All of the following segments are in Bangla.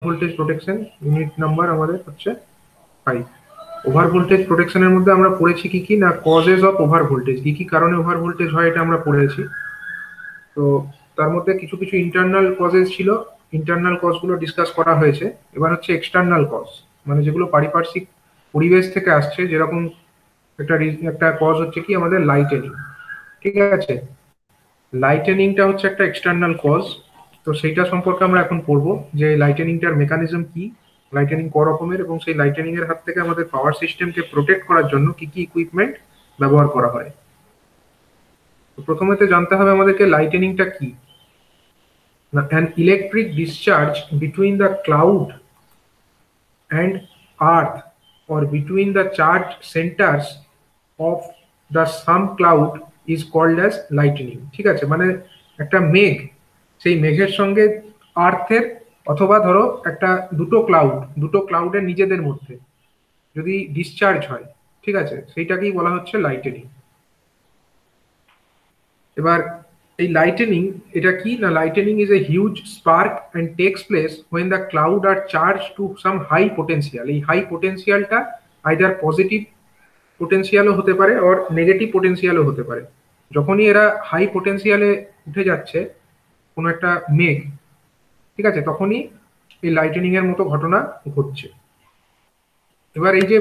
ভোল্টেজ প্রোটেকশন ইউনিট নাম্বার আমাদের হচ্ছে 5। ওভার ভোল্টেজ প্রোটেকশনের মধ্যে আমরা পড়েছি কি কি না, কজেস অফ ওভার ভোল্টেজ, কি কি কারণে ওভার ভোল্টেজ হয় এটা আমরা পড়েছি। তো তার মধ্যে কিছু কিছু ইন্টারনাল কজেস ছিল, ইন্টারনাল কজগুলো ডিসকাস করা হয়েছে। এবার হচ্ছে এক্সটার্নাল কজ, মানে যেগুলো পারিপার্শ্বিক পরিবেশ থেকে আসছে। যেরকম একটা কজ হচ্ছে কি আমাদের লাইটেনিং, ঠিক আছে। লাইটেনিংটা হচ্ছে একটা এক্সটার্নাল কজ। তো সেইটা সম্পর্কে আমরা এখন পড়বো যে লাইটেনিংটার মেকানিজম কি, লাইটেনিং ক রকমের, এবং সেই লাইটেনিং এর হাত থেকে আমাদের পাওয়ার সিস্টেমকে প্রোটেক্ট করার জন্য কি কি ইকুইপমেন্ট ব্যবহার করা হয়। তো প্রথমে জানতে হবে আমাদেরকে লাইটেনিংটা কি না। An electric discharge between the cloud and earth or between the charge centers of the some cloud is called as lightning। ঠিক আছে, মানে একটা মেঘ, সেই মেঘের সঙ্গে আর্থের, অথবা ধরো একটা দুটো ক্লাউডের নিজেদের মধ্যে যদি ডিসচার্জ হয়, ঠিক আছে, সেইটাকেই বলা হচ্ছে লাইটেনিং। এবার এই লাইটেনিং এটা কি না, lightning is a huge spark and takes place when the cloud are charge to some high potential. এই হাই পোটেন্সিয়ালটা আইদার পজিটিভ পোটেন্সিয়ালও হতে পারে আর নেগেটিভ পোটেন্সিয়ালও হতে পারে। যখনই এরা হাই পোটেন্সিয়ালে উঠে যাচ্ছে কোনো একটা মেঘ, ঠিক আছে, তখনই এই লাইটেনিং এর মতো ঘটনা ঘটছে। এবার এই যে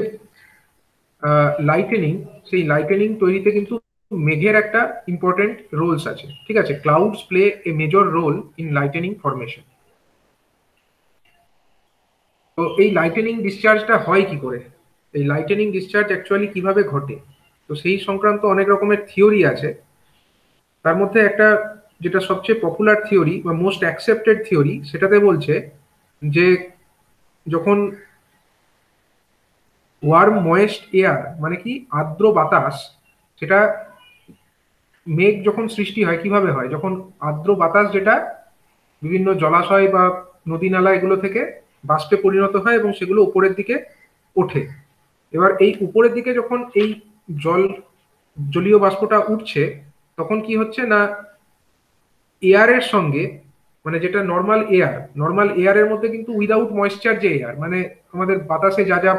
লাইটেনিং, সেই লাইটেনিং তৈরিতে কিন্তু মেঘের একটা ইম্পর্টেন্ট রোলস আছে, ঠিক আছে। Clouds play a major role in lightning formation. তো এই লাইটেনিং ডিসচার্জটা হয় কি করে, এই লাইটেনিং ডিসচার্জ অ্যাকচুয়ালি কিভাবে ঘটে, তো সেই সংক্রান্ত অনেক রকমের থিওরি আছে। তার মধ্যে একটা যেটা সবচেয়ে পপুলার থিওরি বা মোস্ট অ্যাকসেপ্টেড থিওরি, সেটাতে বলছে যে যখন ওয়ার্ম ময়েস্ট এয়ার, মানে কি আর্দ্র বাতাস, সেটা মেঘ যখন সৃষ্টি হয় কিভাবে হয়, যখন আর্দ্র বাতাস যেটা বিভিন্ন জলাশয় বা নদী নালা এগুলো থেকে বাষ্পে পরিণত হয় এবং সেগুলো উপরের দিকে ওঠে। এবার এই উপরের দিকে যখন এই জল জলীয় বাষ্পটা উঠছে, তখন কি হচ্ছে না, এয়ারের সঙ্গে, মানে যেটা নর্মাল এয়ারের মধ্যে কিন্তু উইদাউট ময়েশ্চার যে এয়ার, মানে আমাদের বাতাসে যা যা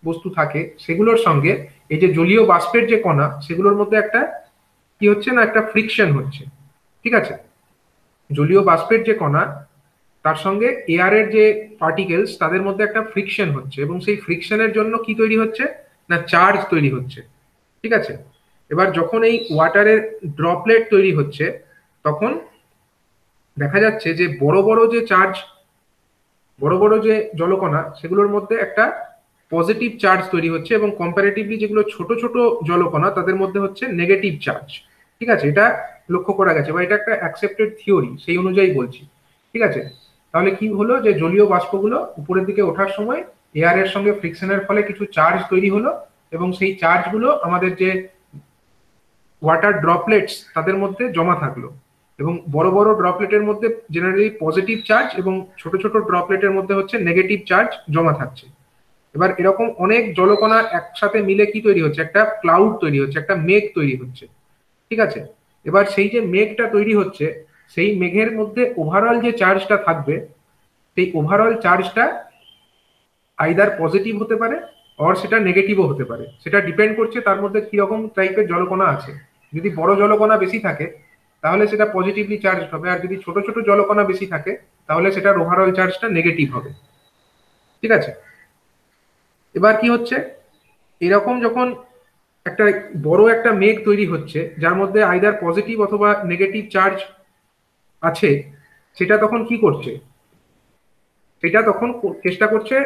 বস্তু থাকে সেগুলোর সঙ্গে এই যে জলীয় বাষ্পের যে কণা, সেগুলোর মধ্যে একটা কি হচ্ছে না, একটা ফ্রিকশন হচ্ছে, ঠিক আছে। জলীয় বাষ্পের যে কণা তার সঙ্গে এয়ারের যে পার্টিকেলস, তাদের মধ্যে একটা ফ্রিকশন হচ্ছে, এবং সেই ফ্রিকশনের জন্য কি তৈরি হচ্ছে না, চার্জ তৈরি হচ্ছে, ঠিক আছে। এবার যখন এই ওয়াটারের ড্রপলেট তৈরি হচ্ছে, তখন দেখা যাচ্ছে যে বড় বড় যে জলকণা, সেগুলোর মধ্যে একটা পজিটিভ চার্জ তৈরি হচ্ছে, এবং কম্পারেটিভলি যেগুলো ছোট ছোট জলকণা তাদের মধ্যে হচ্ছে নেগেটিভ চার্জ, ঠিক আছে। এটা লক্ষ্য করা গেছে, বা এটা একটা অ্যাকসেপ্টেড থিওরি, সেই অনুযায়ী বলছি, ঠিক আছে। তাহলে কি হলো, যে জলীয় বাষ্পগুলো উপরের দিকে ওঠার সময় এয়ারের সঙ্গে ফ্রিকশনের ফলে কিছু চার্জ তৈরি হলো, এবং সেই চার্জগুলো আমাদের যে ওয়াটার ড্রপলেটস তাদের মধ্যে জমা থাকলো। এবং বড় বড় ড্রপলেটের মধ্যে জেনারেলি পজিটিভ চার্জ, এবং ছোট ছোট ড্রপলেটের মধ্যে হচ্ছে নেগেটিভ চার্জ জমা থাকছে। এবার এরকম অনেক জলকণা একসাথে মিলে কি তৈরি হচ্ছে, একটা ক্লাউড তৈরি হচ্ছে, একটা মেঘ তৈরি হচ্ছে, ঠিক আছে। এবার সেই যে মেঘটা তৈরি হচ্ছে, সেই মেঘের মধ্যে ওভারঅল যে চার্জটা থাকবে, সেই ওভারঅল চার্জটা আইদার পজিটিভ হতে পারে আর সেটা নেগেটিভও হতে পারে। সেটা ডিপেন্ড করছে তার মধ্যে কিরকম টাইপের জলকণা আছে। যদি বড় জলকণা বেশি থাকে তাহলে সেটা পজিটিভলি চার্জ হবে, আর যদি ছোট ছোট জলকণা বেশি থাকে তাহলে সেটার ওভারঅল চার্জটা নেগেটিভ হবে, ঠিক আছে। এবার কি হচ্ছে, এরকম যখন একটা বড় একটা মেঘ তৈরি হচ্ছে যার মধ্যে আইদার পজিটিভ অথবা নেগেটিভ চার্জ আছে, সেটা তখন কি করছে, সেটা তখন চেষ্টা করছে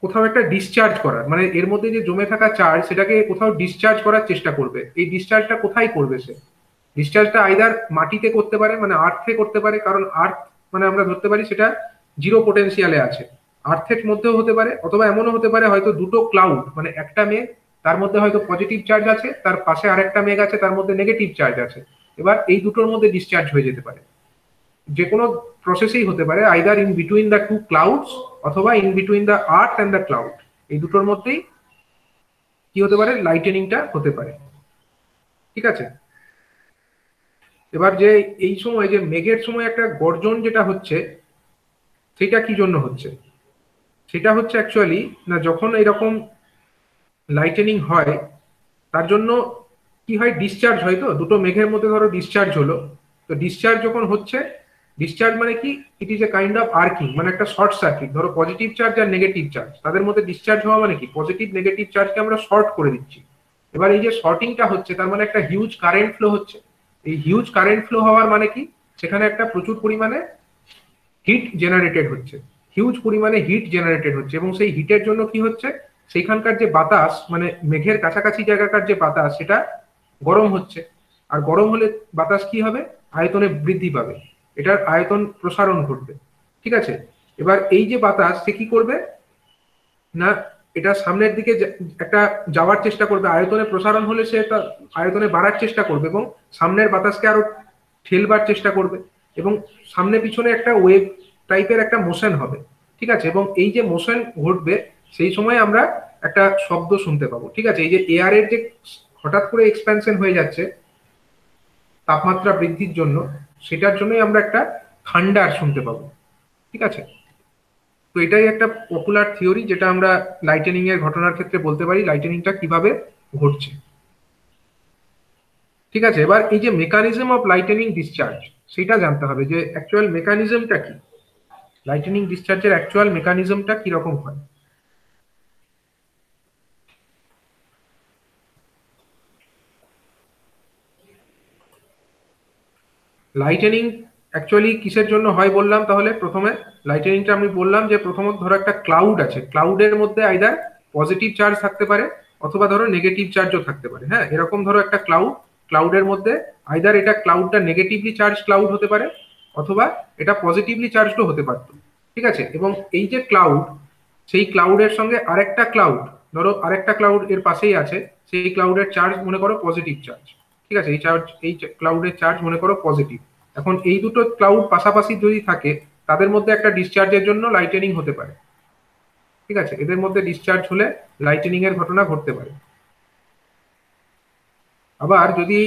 কোথাও একটা ডিসচার্জ করার, মানে এর মধ্যে যে জমে থাকা চার্জ সেটাকে কোথাও ডিসচার্জ করার চেষ্টা করবে। এই ডিসচার্জটা কোথায় করবে, সে ডিসচার্জটা আইদার মাটিতে করতে পারে, মানে আর্থে করতে পারে, কারণ আর্থ মানে আমরা ধরতে পারি সেটা জিরো পোটেনশিয়ালে আছে, আর্থের মধ্যেও হতে পারে, অথবা এমনও হতে পারে হয়তো দুটো ক্লাউড, মানে একটা মেঘ তার মধ্যে হয়তো পজিটিভ চার্জ আছে, তার পাশে আরেকটা মেঘ আছে তার মধ্যে নেগেটিভ চার্জ আছে। এবার এই দুটোর মধ্যে ডিসচার্জ হয়ে যেতে পারে, যে কোনো প্রসেসেই হতে পারে, either in between the two clouds অথবা in between the earth and the cloud. এই দুটোর মধ্যেই কি হতে পারে, লাইটেনিংটা হতে পারে, ঠিক আছে। এবার যে এই সময় যে মেঘের সময় একটা গর্জন যেটা হচ্ছে, সেটা কি জন্য হচ্ছে? সেটা হচ্ছে অ্যাকচুয়ালি না, যখন এরকম লাইটেনিং হয় তার জন্য কি হয়, ডিসচার্জ হয়। তো দুটো মেঘের মধ্যে ধরো ডিসচার্জ হলো, তো ডিসচার্জ যখন হচ্ছে, ডিসচার্জ মানে কি, it is a kind of arcing, মানে একটা শর্ট সার্কিট। ধরো পজিটিভ চার্জ আর নেগেটিভ চার্জ, তাদের মধ্যে ডিসচার্জ হওয়া মানে কি, পজিটিভ নেগেটিভ চার্জকে আমরা শর্ট করে দিচ্ছি। এবার এই যে শর্টিংটা হচ্ছে, তার মানে একটা হিউজ কারেন্ট ফ্লো হচ্ছে। এই হিউজ কারেন্ট ফ্লো হওয়ার মানে কি, সেখানে একটা প্রচুর পরিমাণে হিট জেনারেটেড হচ্ছে, হিউজ পরিমাণে হিট জেনারেটেড হচ্ছে। এবং সেই হিটের জন্য কি হচ্ছে, সেইখানকার যে বাতাস, মানে মেঘের কাছাকাছি জায়গাকার যে বাতাস, সেটা গরম হচ্ছে। আর গরম হলে বাতাস কি হবে, আয়তনে বৃদ্ধি পাবে, এটার আয়তন প্রসারণ ঘটবে। ঠিক আছে, এবার এই যে বাতাস, সে কি করবে না, এটা সামনের দিকে একটা যাওয়ার চেষ্টা করবে। আয়তনে প্রসারণ হলে সে তার আয়তনে বাড়ার চেষ্টা করবে এবং সামনের বাতাসকে আরো ঠেলবার চেষ্টা করবে, এবং সামনে পিছনে একটা ওয়েভ টাইপের একটা মোশন হবে। ঠিক আছে, এবং এই যে মোশন ঘটবে, সেই সময় আমরা একটা শব্দ শুনতে পাবো। ঠিক আছে, এই যে এয়ারের যে হঠাৎ করে এক্সপ্যানশন হয়ে যাচ্ছে তাপমাত্রা বৃদ্ধির জন্য, সেটার জন্যই আমরা একটা থান্ডার শুনতে পাবো। ঠিক আছে, তো এটাই একটা পপুলার থিওরি, যেটা আমরা লাইটেনিং এর ঘটনার ক্ষেত্রে বলতে পারি লাইটেনিংটা কিভাবে ঘটছে। ঠিক আছে, এবার এই যে মেকানিজম অফ লাইটেনিং ডিসচার্জ, সেটা জানতে হবে যে অ্যাকচুয়াল মেকানিজমটা কি, লাইটেনিং ডিসচার্জের অ্যাকচুয়াল মেকানিজমটা কিরকম হয়। লাইটেনিং অ্যাকচুয়ালি কিসের জন্য হয় বললাম তাহলে প্রথমে, লাইটেনিংটা আমি বললাম যে প্রথমত ধরো একটা ক্লাউড আছে, ক্লাউডের মধ্যে আইদার পজিটিভ চার্জ থাকতে পারে অথবা ধরো নেগেটিভ চার্জও থাকতে পারে। হ্যাঁ, এরকম ধরো একটা ক্লাউড, ক্লাউডের মধ্যে আইদার এটা ক্লাউডটা নেগেটিভলি চার্জ ক্লাউড হতে পারে অথবা এটা পজিটিভলি চার্জও হতে পারতো। ঠিক আছে, এবং এই যে ক্লাউড, সেই ক্লাউডের সঙ্গে আরেকটা ক্লাউড, ধরো আরেকটা ক্লাউড এর পাশেই আছে, সেই ক্লাউডের চার্জ মনে করো পজিটিভ চার্জ। ঠিক আছে, এই চার্জ, এই ক্লাউডের চার্জ মনে করো পজিটিভ। এখন এই দুটো ক্লাউড পাশাপাশি যদি থাকে, তাদের মধ্যে একটা ডিসচার্জের জন্য লাইটেনিং হতে পারে। ঠিক আছে, এদের মধ্যে ডিসচার্জ হলে লাইটেনিং এর ঘটনা ঘটতে পারে। আবার যদি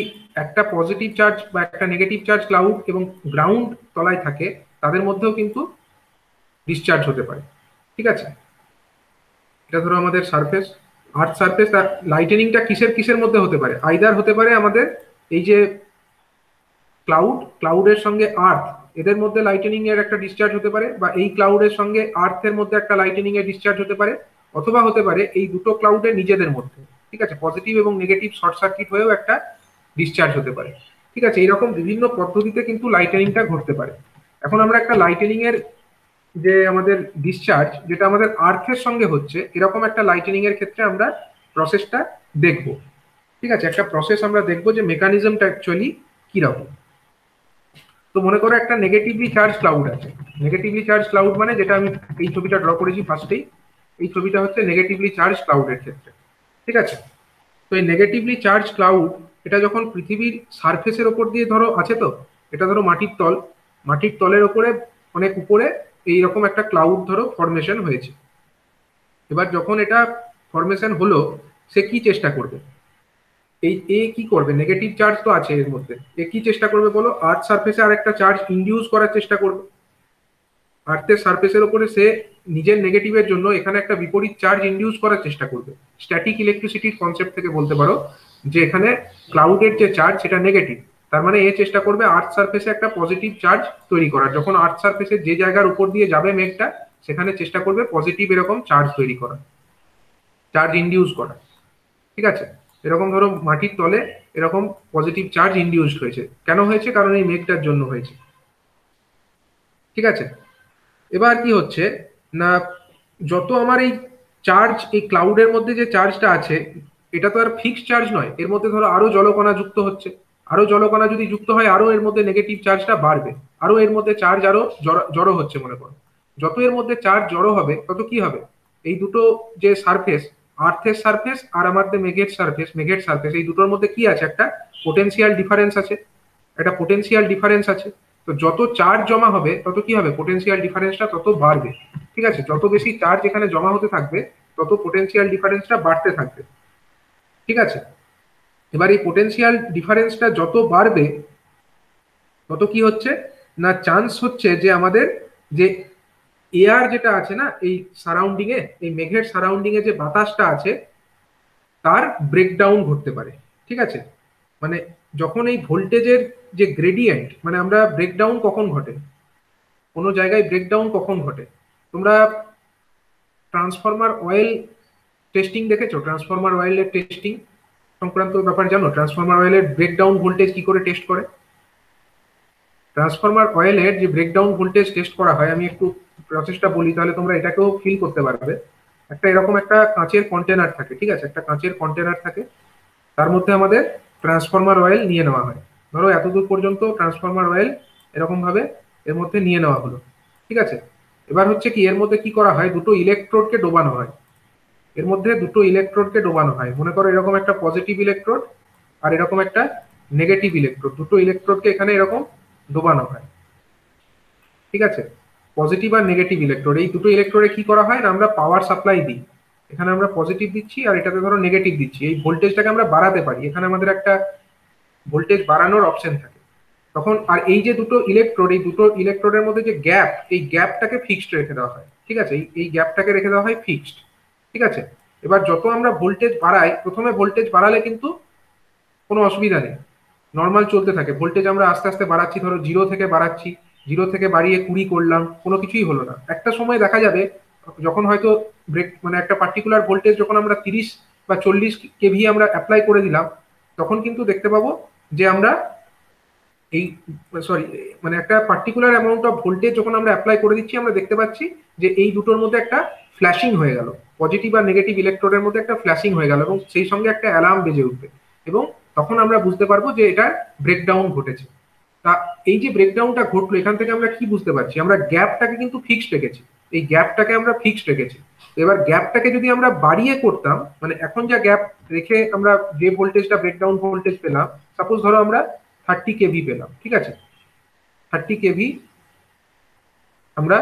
একটা পজিটিভ চার্জ বা একটা নেগেটিভ চার্জ ক্লাউড এবং গ্রাউন্ড তলায় থাকে, তাদের মধ্যেও কিন্তু ডিসচার্জ হতে পারে। ঠিক আছে, এটা ধরো আমাদের সারফেস, আর্থ সারফেস। লাইটেনিংটা কিসের কিসের মধ্যে হতে পারে, আইদার হতে পারে আমাদের এই যে ক্লাউড, ক্লাউডের সঙ্গে আর্থ, এদের মধ্যে লাইটেনিং এর একটা ডিসচার্জ হতে পারে, বা এই ক্লাউডের সঙ্গে আর্থের মধ্যে একটা লাইটেনিং এর ডিসচার্জ হতে পারে, অথবা হতে পারে এই দুটো ক্লাউডের নিজেদের মধ্যে। ঠিক আছে, পজিটিভ এবং নেগেটিভ শর্ট সার্কিট হয়েও একটা ডিসচার্জ হতে পারে। ঠিক আছে, এইরকম বিভিন্ন পদ্ধতিতে কিন্তু লাইটেনিংটা ঘটতে পারে। এখন আমরা একটা লাইটেনিং এর যে আমাদের ডিসচার্জ, যেটা আমাদের আর্থের সঙ্গে হচ্ছে, এরকম একটা লাইটেনিং এর ক্ষেত্রে আমরা প্রসেসটা দেখব। ঠিক আছে, একটা প্রসেস আমরা দেখবো যে মেকানিজমটা অ্যাকচুয়ালি কিরকম। তো মনে করো একটা নেগেটিভলি চার্জ ক্লাউড আছে। নেগেটিভলি চার্জ ক্লাউড মানে, যেটা আমি এই ছবিটা ড্র করেছি ফার্স্টেই, এই ছবিটা হচ্ছে নেগেটিভলি চার্জ ক্লাউডের ক্ষেত্রে। ঠিক আছে, তো এই নেগেটিভলি চার্জ ক্লাউড, এটা যখন পৃথিবীর সারফেসের ওপর দিয়ে ধরো আছে, তো এটা ধরো মাটির তল, মাটির তলের ওপরে অনেক উপরে এইরকম একটা ক্লাউড ধরো ফরমেশন হয়েছে। এবার যখন এটা ফরমেশন হলো, সে কি চেষ্টা করবে, এই এ কি করবে, নেগেটিভ চার্জ তো আছে এর মধ্যে, এ কি চেষ্টা করবে বলো, আর্থ সারফেসে আর একটা চার্জ ইনডিউস করার চেষ্টা করবে। আর্থের সারফেসের উপরে সে নিজের নেগেটিভের জন্য এখানে একটা বিপরীত চার্জ ইনডিউস করার চেষ্টা করবে। স্ট্যাটিক ইলেকট্রিসিটির কনসেপ্ট থেকে বলতে পারো যে এখানে ক্লাউডের যে চার্জ সেটা নেগেটিভ, তার মানে এ চেষ্টা করবে আর্থ সারফেসে একটা পজিটিভ চার্জ তৈরি করার। যখন আর্থ সারফেসে যে জায়গার উপর দিয়ে যাবে মেঘটা, সেখানে চেষ্টা করবে পজিটিভ এরকম চার্জ তৈরি করা, চার্জ ইনডিউস করা। ঠিক আছে, এরকম ধরো মাটির তলে এরকম পজিটিভ চার্জ ইনডিউসড হয়েছে। কেন হয়েছে, কারণ এই মেঘটার জন্য হয়েছে। ঠিক আছে, এবার কি হচ্ছে না, যত আমার এই চার্জ, এই ক্লাউডের মধ্যে যে চার্জটা আছে, এটা তো আর ফিক্সড চার্জ নয়, এর মধ্যে ধরো আরো জলকণা যুক্ত হচ্ছে। আরো জলকণা যদি যুক্ত হয়, আরো এর মধ্যে নেগেটিভ চার্জটা বাড়বে, আরো এর মধ্যে চার্জ আরো জড়ো হচ্ছে। মনে করো যত এর মধ্যে চার্জ জড়ো হবে, তত কি হবে, এই দুটো যে সারফেস, আর্থের সারফেস আর আমাদের মেঘের সারফেস, মেঘের সারফেস, এই দুটোর মধ্যে কি আছে, একটা পোটেনশিয়াল ডিফারেন্স আছে, একটা পোটেনশিয়াল ডিফারেন্স আছে। তো যত চার্জ জমা হবে, তত কি হবে, পোটেনশিয়াল ডিফারেন্সটা তত বাড়বে। ঠিক আছে, যত বেশি চার্জ এখানে জমা হতে থাকবে, তত পোটেনশিয়াল ডিফারেন্সটা বাড়তে থাকবে। ঠিক আছে, এবার এই পোটেনশিয়াল ডিফারেন্সটা যত বাড়বে, তত কি হচ্ছে না, চান্স হচ্ছে যে আমাদের যে এয়ার যেটা আছে না এই সারাউন্ডিং এ, এই মেঘের সারাউন্ডিং এ যে বাতাসটা আছে তার ব্রেকডাউন ঘটতে পারে। ঠিক আছে, মানে যখন এই ভোল্টেজের যে গ্রেডিয়েন্ট, মানে আমরা ব্রেকডাউন কখন ঘটে, কোনো জায়গায় ব্রেকডাউন কখন ঘটে, তোমরা ট্রান্সফরমার অয়েল টেস্টিং দেখেছো? ট্রান্সফরমার অয়েলের টেস্টিং সংক্রান্ত ব্যাপার জানো? ট্রান্সফরমার অয়েলের ব্রেকডাউন ভোল্টেজ কি করে টেস্ট করে? ট্রান্সফরমার অয়েলের যে ব্রেকডাউন ভোল্টেজ টেস্ট করা হয়, আমি একটু প্রসেসটা বলি তাহলে তোমরা এটাকেও ফিল করতে পারবে। একটা এরকম একটা কাঁচের কন্টেনার থাকে, ঠিক আছে, একটা কাঁচের কন্টেনার থাকে, তার মধ্যে আমাদের ট্রান্সফরমার অয়েল নিয়ে নেওয়া হয়। ধরো এতদূর পর্যন্ত ট্রান্সফরমার অয়েল এরকম ভাবে এর মধ্যে নিয়ে নেওয়া হলো। ঠিক আছে, এবার হচ্ছে কি, এর মধ্যে কি করা হয়, দুটো ইলেকট্রোডকে ডোবানো হয়। এর মধ্যে দুটো ইলেকট্রোডকে ডোবানো হয়, মনে করো এরকম একটা পজিটিভ ইলেকট্রোড আর এরকম একটা নেগেটিভ ইলেকট্রোড, দুটো ইলেকট্রোডকে এখানে এরকম ডোবানো হয়। ঠিক আছে, পজিটিভ আর নেগেটিভ ইলেকট্রোড, এই দুটো ইলেকট্রোডে কি করা হয় না, আমরা পাওয়ার সাপ্লাই দিই। এখানে আমরা পজিটিভ দিচ্ছি আর এটাতে ধরো নেগেটিভ দিচ্ছি, এই ভোল্টেজটাকে আমরা বাড়াতে পারি, এখানে আমাদের একটা ভোল্টেজ বাড়ানোর অপশন থাকে তখন। আর এই যে দুটো ইলেকট্রোড, এই দুটো ইলেকট্রোডের মধ্যে যে গ্যাপ, এই গ্যাপটাকে ফিক্সড রেখে দেওয়া হয়। ঠিক আছে, এই গ্যাপটাকে রেখে দেওয়া হয় ফিক্সড। ঠিক আছে, এবার যত আমরা ভোল্টেজ বাড়াই, প্রথমে ভোল্টেজ বাড়ালে কিন্তু কোনো অসুবিধা নেই, নর্মাল চলতে থাকে ভোল্টেজ, আমরা আস্তে আস্তে বাড়াচ্ছি, ধরো 0 থেকে বাড়াচ্ছি, 0 থেকে বাড়িয়ে 20 করলাম, কোনো কিছুই হলো না। একটা সময় দেখা যাবে যখন হয়তো ব্রেক মানে একটা পার্টিকুলার ভোল্টেজ যখন আমরা 30 বা 40 কেভি আমরা অ্যাপ্লাই করে দিলাম, তখন কিন্তু দেখতে পাবো যে আমরা এই সরি মানে একটা পার্টিকুলার অ্যামাউন্ট অফ ভোল্টেজ যখন আমরা অ্যাপ্লাই করে দিচ্ছি, আমরা দেখতে পাচ্ছি যে এই দুটোর মধ্যে একটা ফ্ল্যাশিং হয়ে গেল, পজিটিভ আর নেগেটিভ ইলেকট্রোডের মধ্যে একটা ফ্ল্যাশিং হয়ে গেল এবং সেই সঙ্গে একটা অ্যালার্ম বেজে উঠবে, এবং তখন আমরা বুঝতে পারবো যে এটা ব্রেকডাউন ঘটেছে। তা এই যে ব্রেকডাউনটা ঘটলো, এখান থেকে আমরা কি বুঝতে পারছি, আমরা গ্যাপটাকে কিন্তু ফিক্সড রেখেছি, এই গ্যাপটাকে আমরা ফিক্সড রেখেছি। এবার গ্যাপটাকে যদি আমরা বাড়িয়ে করতাম, মানে এখন যা গ্যাপ রেখে আমরা যে ভোল্টেজটা ব্রেকডাউন ভোল্টেজ পেলাম, সাপোজ ধরো আমরা 30 কেভি পেলাম, ঠিক আছে, 30 কেভি আমরা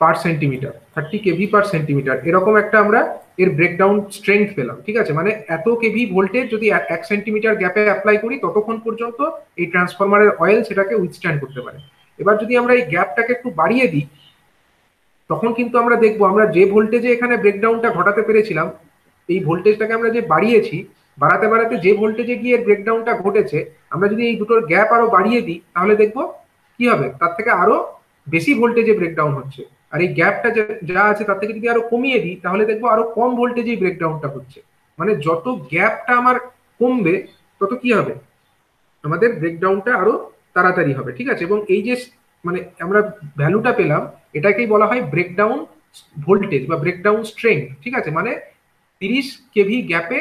per centimetre, 30 KV per centimetre, এরকম একটা আমরা এর ব্রেকডাউন স্ট্রেংথ পেলাম। ঠিক আছে, মানে এত কেভি ভোল্টেজ যদি 1 সেন্টিমিটার গ্যাপে অ্যাপ্লাই করি, ততক্ষণ পর্যন্ত এই ট্রান্সফরমারের অয়েল সেটাকে উইথস্ট্যান্ড করতে পারে। এবার যদি আমরা এই গ্যাপটাকে একটু বাড়িয়ে দিই, তখন কিন্তু আমরা দেখবো আমরা যে ভোল্টেজে এখানে ব্রেকডাউনটা ঘটাতে পেরেছিলাম, এই ভোল্টেজটাকে আমরা যে বাড়িয়েছি, বাড়াতে বাড়াতে যে ভোল্টেজে গিয়ে ব্রেকডাউনটা ঘটেছে, আমরা যদি এই দুটোর গ্যাপ আরো বাড়িয়ে দিই, তাহলে দেখবো কি হবে, তার থেকে আরো বেশি ভোল্টেজে ব্রেকডাউন হচ্ছে। আর এই গ্যাপটা যা আছে তার থেকে যদি আরো কমিয়ে দিই, তাহলে দেখবো আরো কম ভোল্টেজেই ব্রেকডাউনটা হচ্ছে। মানে যত গ্যাপটা আমার কমবে, তত কি হবে, আমাদের ব্রেকডাউনটা আরো তাড়াতাড়ি হবে। ঠিক আছে, এবং এই যে মানে আমরা ভ্যালুটা পেলাম, এটাকেই বলা হয় ব্রেকডাউন ভোল্টেজ বা ব্রেকডাউন স্ট্রেংথ। ঠিক আছে, মানে 30 কেভি গ্যাপে,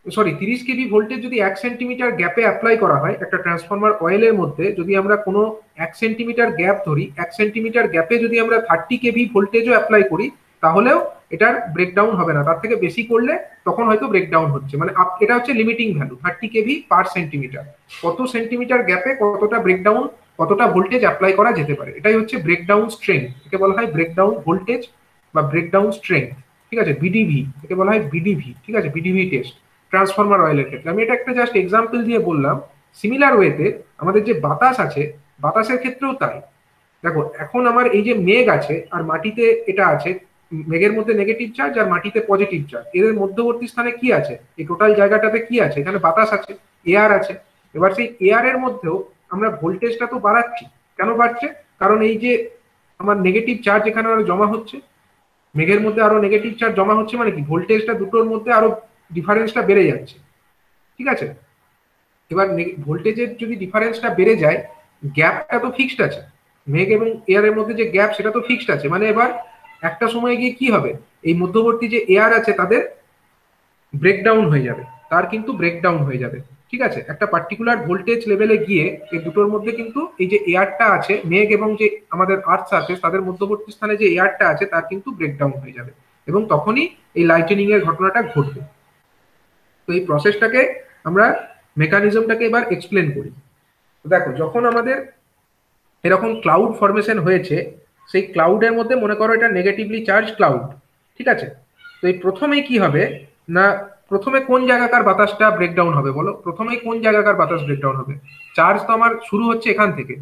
সরি 30 কেভি ভোল্টেজ যদি 1 সেন্টিমিটার গ্যাপে অ্যাপ্লাই করা হয় একটা ট্রান্সফরমার অয়েলের মধ্যে, যদি আমরা কোনো 1 সেন্টিমিটার গ্যাপ ধরি, 1 সেন্টিমিটার গ্যাপে যদি আমরা 30 কেভি ভোল্টেজও অ্যাপ্লাই করি, তাহলেও এটার ব্রেকডাউন হবে না, তার থেকে বেশি করলে তখন হয়তো ব্রেকডাউন হচ্ছে। মানে এটা হচ্ছে limiting value, 30 KV per centimetre, কত সেন্টিমিটার গ্যাপে কতটা ব্রেকডাউন, কতটা ভোল্টেজ অ্যাপ্লাই করা যেতে পারে, এটাই হচ্ছে ব্রেকডাউন স্ট্রেংথ, একে বলা হয় ব্রেকডাউন ভোল্টেজ বা ব্রেকডাউন স্ট্রেংথ। ঠিক আছে, বিডিভি, একে বলা হয় বিডিভি। ঠিক আছে, বিডিভি টেস্ট ট্রান্সফরমার অয়েলের ক্ষেত্রে। আমি এটা একটা জাস্ট এক্সাম্পল দিয়ে বললাম। সিমিলার ওয়েতে আমাদের যে বাতাস আছে, বাতাসের ক্ষেত্রেও তাই। দেখো এখন আমার এই যে মেঘ আছে আর মাটিতে এটা আছে, মেঘের মধ্যে নেগেটিভ চার্জ আর মাটিতে পজিটিভ চার্জ, এদের মধ্যবর্তী স্থানে কি আছে, এই টোটাল জায়গাটাতে কি আছে, এখানে বাতাস আছে, এয়ার আছে। এবার সেই এয়ার এর মধ্যেও আমরা ভোল্টেজটা তো বাড়াচ্ছি, কেন বাড়ছে, কারণ এই যে আমার নেগেটিভ চার্জ এখানে আরো জমা হচ্ছে, মেঘের মধ্যে আরো নেগেটিভ চার্জ জমা হচ্ছে, মানে কি ভোল্টেজটা দুটোর মধ্যে আরো ডিফারেন্সটা বেড়ে যাচ্ছে। ঠিক আছে, এবার ভোল্টেজের যদি ডিফারেন্সটা বেড়ে যায়, গ্যাপটা তো ফিক্সড আছে, মেঘ এবং এয়ারের মধ্যে যে গ্যাপ সেটা তো ফিক্সড আছে, মানে এবার একটা সময় গিয়ে কি হবে, এই মধ্যবর্তী যে এয়ার আছে তাদের ব্রেকডাউন হয়ে যাবে, তার কিন্তু ব্রেকডাউন হয়ে যাবে। ঠিক আছে, একটা পার্টিকুলার ভোল্টেজ লেভেলে গিয়ে এই দুটোর মধ্যে কিন্তু এই যে এয়ারটা আছে, মেঘ এবং যে আমাদের আর্থ সারফেস, তাদের মধ্যবর্তী স্থানে যে এয়ারটা আছে তার কিন্তু ব্রেকডাউন হয়ে যাবে, এবং তখনই এই লাইটেনিং এর ঘটনাটা ঘটবে। তো এই প্রসেসটাকে আমরা মেকানিজমটাকে এবার এক্সপ্লেন করি। দেখো যখন আমাদের এরকম ক্লাউড ফরমেশন হয়েছে, সেই ক্লাউডের মধ্যে মনে করো এটা নেগেটিভলি চার্জ ক্লাউড। ঠিক আছে, তো এই প্রথমেই কি হবে না, প্রথমে কোন জায়গাকার বাতাসটা ব্রেকডাউন হবে বলো, প্রথমেই কোন জায়গাকার বাতাস ব্রেকডাউন হবে, চার্জ তো আমার শুরু হচ্ছে এখান থেকে,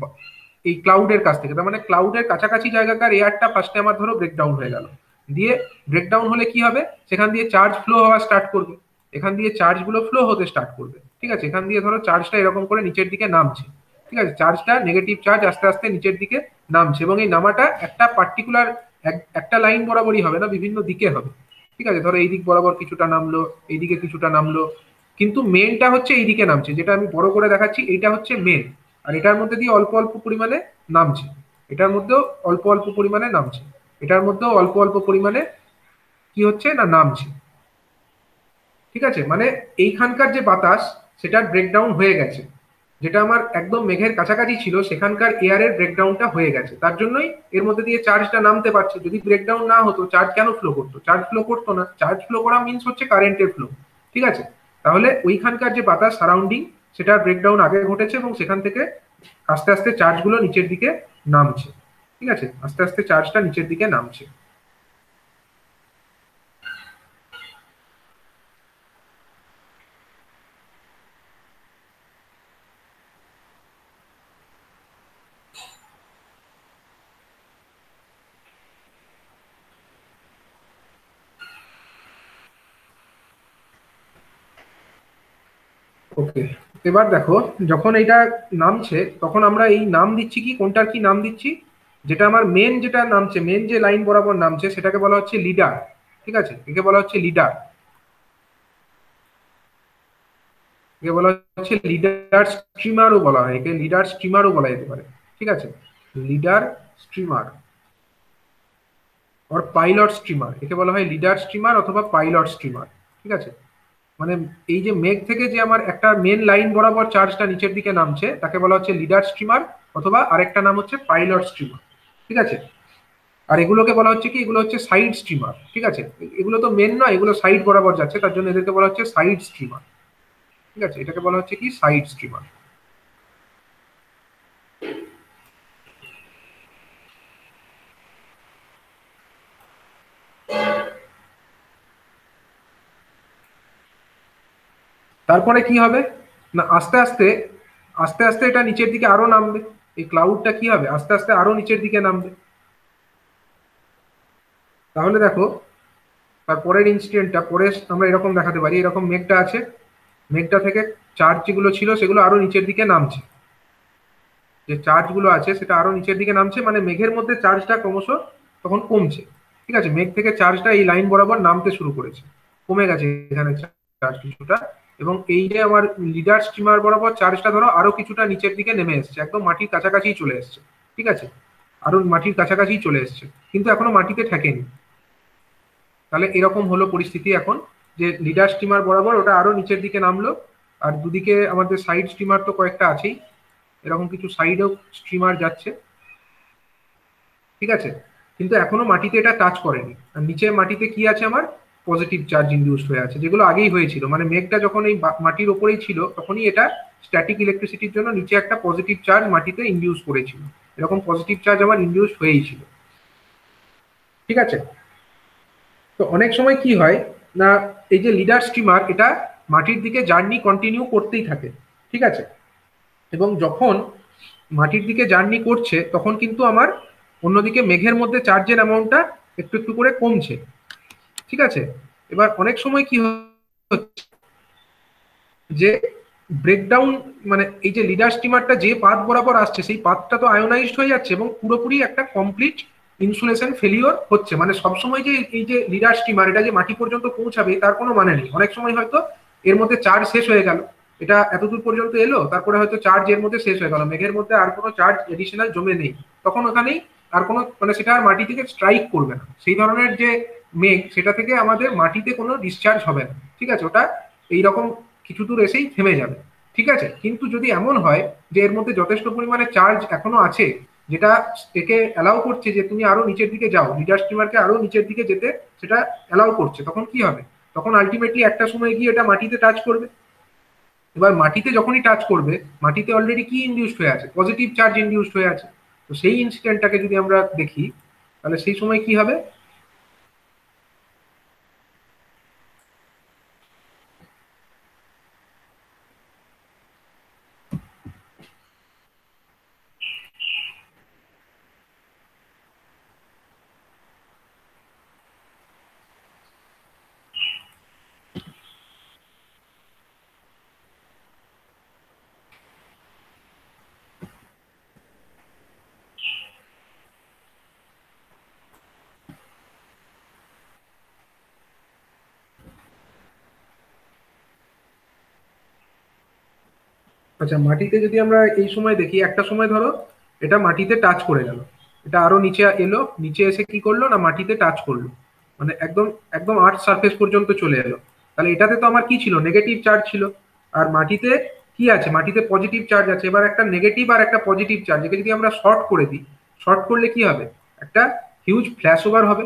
এই ক্লাউডের কাছ থেকে। তার মানে ক্লাউডের কাছাকাছি জায়গাকার এয়ারটা ফার্স্টে আমার ধরো ব্রেকডাউন হয়ে গেল, দিয়ে ব্রেকডাউন হলে কি হবে, সেখান দিয়ে চার্জ ফ্লো হওয়া স্টার্ট করবে, এখান দিয়ে চার্জগুলো ফ্লো হতে স্টার্ট করবে। ঠিক আছে, এখান দিয়ে ধরো চার্জটা এরকম করে নিচের দিকে নামছে। ঠিক আছে, চার্জটা নেগেটিভ চার্জ আস্তে আস্তে নিচের দিকে নামছে, এবং এই নামাটা একটা পার্টিকুলার একটা লাইন বরাবরই হবে না, বিভিন্ন দিকে হবে। ঠিক আছে, ধরো এই দিক বরাবর কিছুটা নামলো, এইদিকে কিছুটা নামলো, কিন্তু মেনটা হচ্ছে এইদিকে নামছে, যেটা আমি বড় করে দেখাচ্ছি এইটা হচ্ছে মেন। আর এটার মধ্যে দিয়ে অল্প অল্প পরিমাণে নামছে, এটার মধ্যেও অল্প অল্প পরিমাণে নামছে, এটার মধ্যেও অল্প অল্প পরিমাণে কি হচ্ছে না নামছে। ঠিক আছে, মানে এইখানকার যে বাতাস সেটার ব্রেকডাউন হয়ে গেছে, যেটা আমার একদম মেঘের কাছাকাছি ছিল সেখানকার এয়ারের ব্রেকডাউনটা হয়ে গেছে, তার জন্যই এর মধ্যে দিয়ে চার্জটা নামতে পারছে। যদি ব্রেকডাউন না হতো চার্জ কেন ফ্লো করতো, চার্জ ফ্লো করতো না, চার্জ ফ্লো করা মিন্স হচ্ছে কারেন্টের ফ্লো। ঠিক আছে, তাহলে ওইখানকার যে বাতাস সারাউন্ডিং সেটার ব্রেকডাউন আগে ঘটেছে, এবং সেখান থেকে আস্তে আস্তে চার্জগুলো নিচের দিকে নামছে। ঠিক আছে, আস্তে আস্তে চার্জটা নিচের দিকে নামছে। ওকে, এবার দেখো, যখন এটা নামছে তখন আমরা এই নাম দিচ্ছি কি, কোনটার কি নাম দিচ্ছি, যেটা আমার মেন যেটা নামছে, মেন যে লাইন বরাবর নামছে সেটাকে বলা হচ্ছে লিডার। ঠিক আছে, একে বলা হচ্ছে লিডার, একে বলা হচ্ছে লিডার স্ট্রিমারও বলা হয়, একে লিডার স্ট্রিমারও বলা যেতে পারে। ঠিক আছে, লিডার স্ট্রিমার আর পাইলট স্ট্রিমার, একে বলা হয় লিডার স্ট্রিমার অথবা পাইলট স্ট্রিমার। ঠিক আছে, মানে এই যে মেঘ থেকে যে আমার একটা মেন লাইন বরাবর চার্জটা নিচের দিকে নামছে তাকে বলা হচ্ছে লিডার স্ট্রিমার, অথবা আরেকটা নাম হচ্ছে পাইলট স্ট্রিমার। ঠিক আছে, আর এগুলোকে বলা হচ্ছে কি, এগুলো হচ্ছে সাইড স্ট্রিমার। ঠিক আছে, এগুলো তো মেন নয়, এগুলো সাইড বরাবর যাচ্ছে, তার জন্য এদেরকে বলা হচ্ছে সাইড স্ট্রিমার। ঠিক আছে, এটাকে বলা হচ্ছে কি সাইড স্ট্রিমার। তারপরে কি হবে না, আস্তে আস্তে আস্তে আস্তে এটা নিচের দিকে আরো নামবে, এই ক্লাউডটা কি হবে আস্তে আস্তে আরো নিচের দিকে নামবে। তাহলে দেখো, তারপরের ইনস্ট্যান্টটা পরে আমরা এরকম দেখাতে পারি, এরকম মেঘটা আছে, মেঘটা থেকে চার্জ যেগুলো ছিল সেগুলো আরো নিচের দিকে নামছে, যে চার্জগুলো আছে সেটা আরো নিচের দিকে নামছে, মানে মেঘের মধ্যে চার্জটা ক্রমশ তখন কমছে। ঠিক আছে, মেঘ থেকে চার্জটা এই লাইন বরাবর নামতে শুরু করেছে, কমে গেছে এখানে চার্জ কিছুটা, এবং এই যে আমার লিডার স্ট্রিমার বরাবর চার্জটা ধরো আরো কিছুটা নিচের দিকে নেমে এসছে, একদম মাটির কাছাকাছি চলে এসছে। ঠিক আছে, আরো মাটির কাছাকাছি চলে এসছে, কিন্তু এখনো মাটিতে ঠেকেনি। তাহলে এরকম হলো পরিস্থিতি এখন, যে লিডার স্টিমার বরাবর ওটা আরো নিচের দিকে নামলো, আর দুদিকে আমাদের সাইড স্টিমার তো কয়েকটা আছেই, এরকম কিছু সাইডেও স্টিমার যাচ্ছে। ঠিক আছে, কিন্তু এখনো মাটিতে এটা টাচ করেনি, আর নিচে মাটিতে কি আছে আমার, পজিটিভ চার্জ ইনডিউসড হয়ে আছে, যেগুলো আগেই হয়েছিল, মানে মেঘটা যখন এই মাটির ওপরেই ছিল তখনই এটা স্ট্যাটিক ইলেকট্রিসিটির জন্য নিচে একটা পজিটিভ চার্জ মাটিতে ইনডিউস করেছিল, এরকম পজিটিভ চার্জ আমার ইনডিউস হয়েই ছিল। ঠিক আছে, তো অনেক সময় কি হয় না, এই যে লিডার স্টিমার এটা মাটির দিকে জার্নি কন্টিনিউ করতেই থাকে। ঠিক আছে, এবং যখন মাটির দিকে জার্নি করছে তখন কিন্তু আমার অন্যদিকে মেঘের মধ্যে চার্জের অ্যামাউন্টটা একটু একটু করে কমছে। ঠিক আছে, এবার অনেক সময় কি হচ্ছে যে ব্রেকডাউন, মানে এই যে লিডার স্টিমারটা যে পাথ বরাবর আসছে সেই পাথটা তো আয়োনাইজড হয়ে যাচ্ছে, এবং পুরোপুরি একটা কমপ্লিট ইনসুলেশন ফেলিওর হচ্ছে, মানে সবসময় যে এই যে লিডার স্টিমার এটা যে মাটি পর্যন্ত পৌঁছাবে তার কোনো মানে নেই। অনেক সময় হয়তো এর মধ্যে চার্জ শেষ হয়ে গেল, এটা এতদূর পর্যন্ত এলো, তারপরে হয়তো চার্জ এর মধ্যে শেষ হয়ে গেল, মেঘের মধ্যে আর কোনো চার্জ এডিশনাল জমে নেই, তখন ওখানেই আর কোনো, মানে সেটা আর মাটি থেকে স্ট্রাইক করবে না, সেই ধরনের যে মেঘ সেটা থেকে আমাদের মাটিতে কোনো ডিসচার্জ হবে না। ঠিক আছে, ওটা এইরকম কিছু দূর এসেই থেমে যাবে। ঠিক আছে, কিন্তু যদি এমন হয় যে এর মধ্যে যথেষ্ট পরিমাণে চার্জ এখনো আছে, যেটা একে অ্যালাউ করছে যে তুমি আরো নিচের দিকে যাও, লিডার স্টিমারকে আরো নিচের দিকে যেতে সেটা অ্যালাউ করছে, তখন কি হবে, তখন আলটিমেটলি একটা সময় গিয়ে এটা মাটিতে টাচ করবে। এবার মাটিতে যখনই টাচ করবে, মাটিতে অলরেডি কি ইনডিউসড হয়ে আছে, পজিটিভ চার্জ ইনডিউসড হয়ে আছে, তো সেই ইনসিডেন্টটাকে যদি আমরা দেখি তাহলে সেই সময় কি হবে। আচ্ছা, মাটিতে যদি আমরা এই সময় দেখি, একটা সময় ধরো এটা মাটিতে টাচ করে গেল, এটা আরো নিচে এলো, নিচে এসে কি করলো না মাটিতে টাচ করলো, মানে একদম একদম আর্থ সারফেস পর্যন্ত চলে এলো। তাহলে এটাতে তো আমার কি ছিল, নেগেটিভ চার্জ ছিল। আর মাটিতে কি আছে, মাটিতে পজিটিভ চার্জ আছে। এবার একটা নেগেটিভ আর একটা পজিটিভ চার্জ, একে যদি আমরা শর্ট করে দিই, শর্ট করলে কি হবে, একটা হিউজ ফ্ল্যাশ ওভার হবে।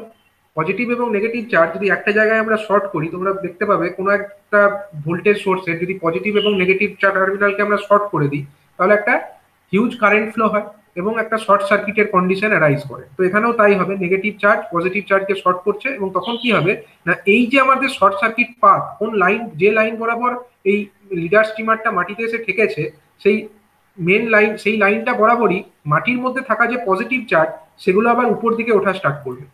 পজিটিভ এবং নেগেটিভ চার্জ যদি একটা জায়গায় আমরা শর্ট করি, তোমরা দেখতে পাবে কোনো একটা ভোল্টেজ সোর্সের যদি পজিটিভ এবং নেগেটিভ টার্মিনালকে আমরা শর্ট করে দিই, তাহলে একটা হিউজ কারেন্ট ফ্লো হয় এবং একটা শর্ট সার্কিটের কন্ডিশন অ্যারাইজ করে। তো এখানেও তাই হবে, নেগেটিভ চার্জ পজিটিভ চার্জকে শর্ট করছে এবং তখন কি হবে না, এই যে আমাদের শর্ট সার্কিট পাথ, কোন লাইন, যে লাইন বরাবর এই লিডার স্টিমারটা মাটিতে এসে ঠেকেছে, সেই মেন লাইন, সেই লাইনটা বরাবরই মাটির মধ্যে থাকা যে পজিটিভ চার্জ, সেগুলো আবার উপর দিকে ওঠা স্টার্ট করবে।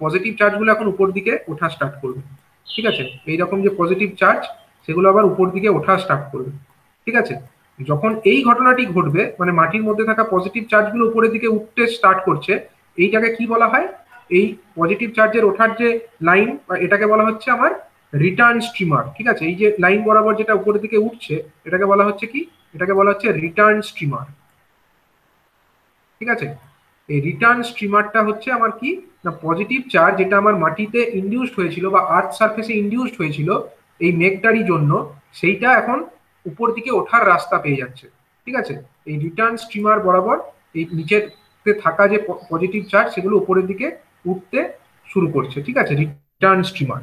পজিটিভ চার্জগুলো এখন উপর দিকে ওঠা স্টার্ট করবে, ঠিক আছে। এইরকম যে পজিটিভ চার্জ, সেগুলো আবার উপর দিকে ওঠা স্টার্ট করবে, ঠিক আছে। যখন এই ঘটনাটি ঘটবে, মানে মাটির মধ্যে থাকা পজিটিভ চার্জগুলো উপরের দিকে উঠতে স্টার্ট করছে, এইটাকে কি বলা হয়, এই পজিটিভ চার্জের ওঠার যে লাইন, এটাকে বলা হচ্ছে আমার রিটার্ন স্ট্রিমার, ঠিক আছে। এই যে লাইন বরাবর যেটা উপরের দিকে উঠছে, এটাকে বলা হচ্ছে কি, এটাকে বলা হচ্ছে রিটার্ন স্ট্রিমার, ঠিক আছে। এই রিটার্ন স্ট্রিমারটা হচ্ছে আমার কি না, পজিটিভ চার্জ যেটা আমার মাটিতে ইনডিউসড হয়েছিল বা আর্থ সারফেসে ইনডিউসড হয়েছিল এই মেঘটারই জন্য, সেইটা এখন উপর দিকে ওঠার রাস্তা পেয়ে যাচ্ছে, ঠিক আছে। এই রিটার্ন স্ট্রিমার বরাবর এই নিচের থাকা যে পজিটিভ চার্জ, সেগুলো উপরের দিকে উঠতে শুরু করছে, ঠিক আছে, রিটার্ন স্ট্রিমার।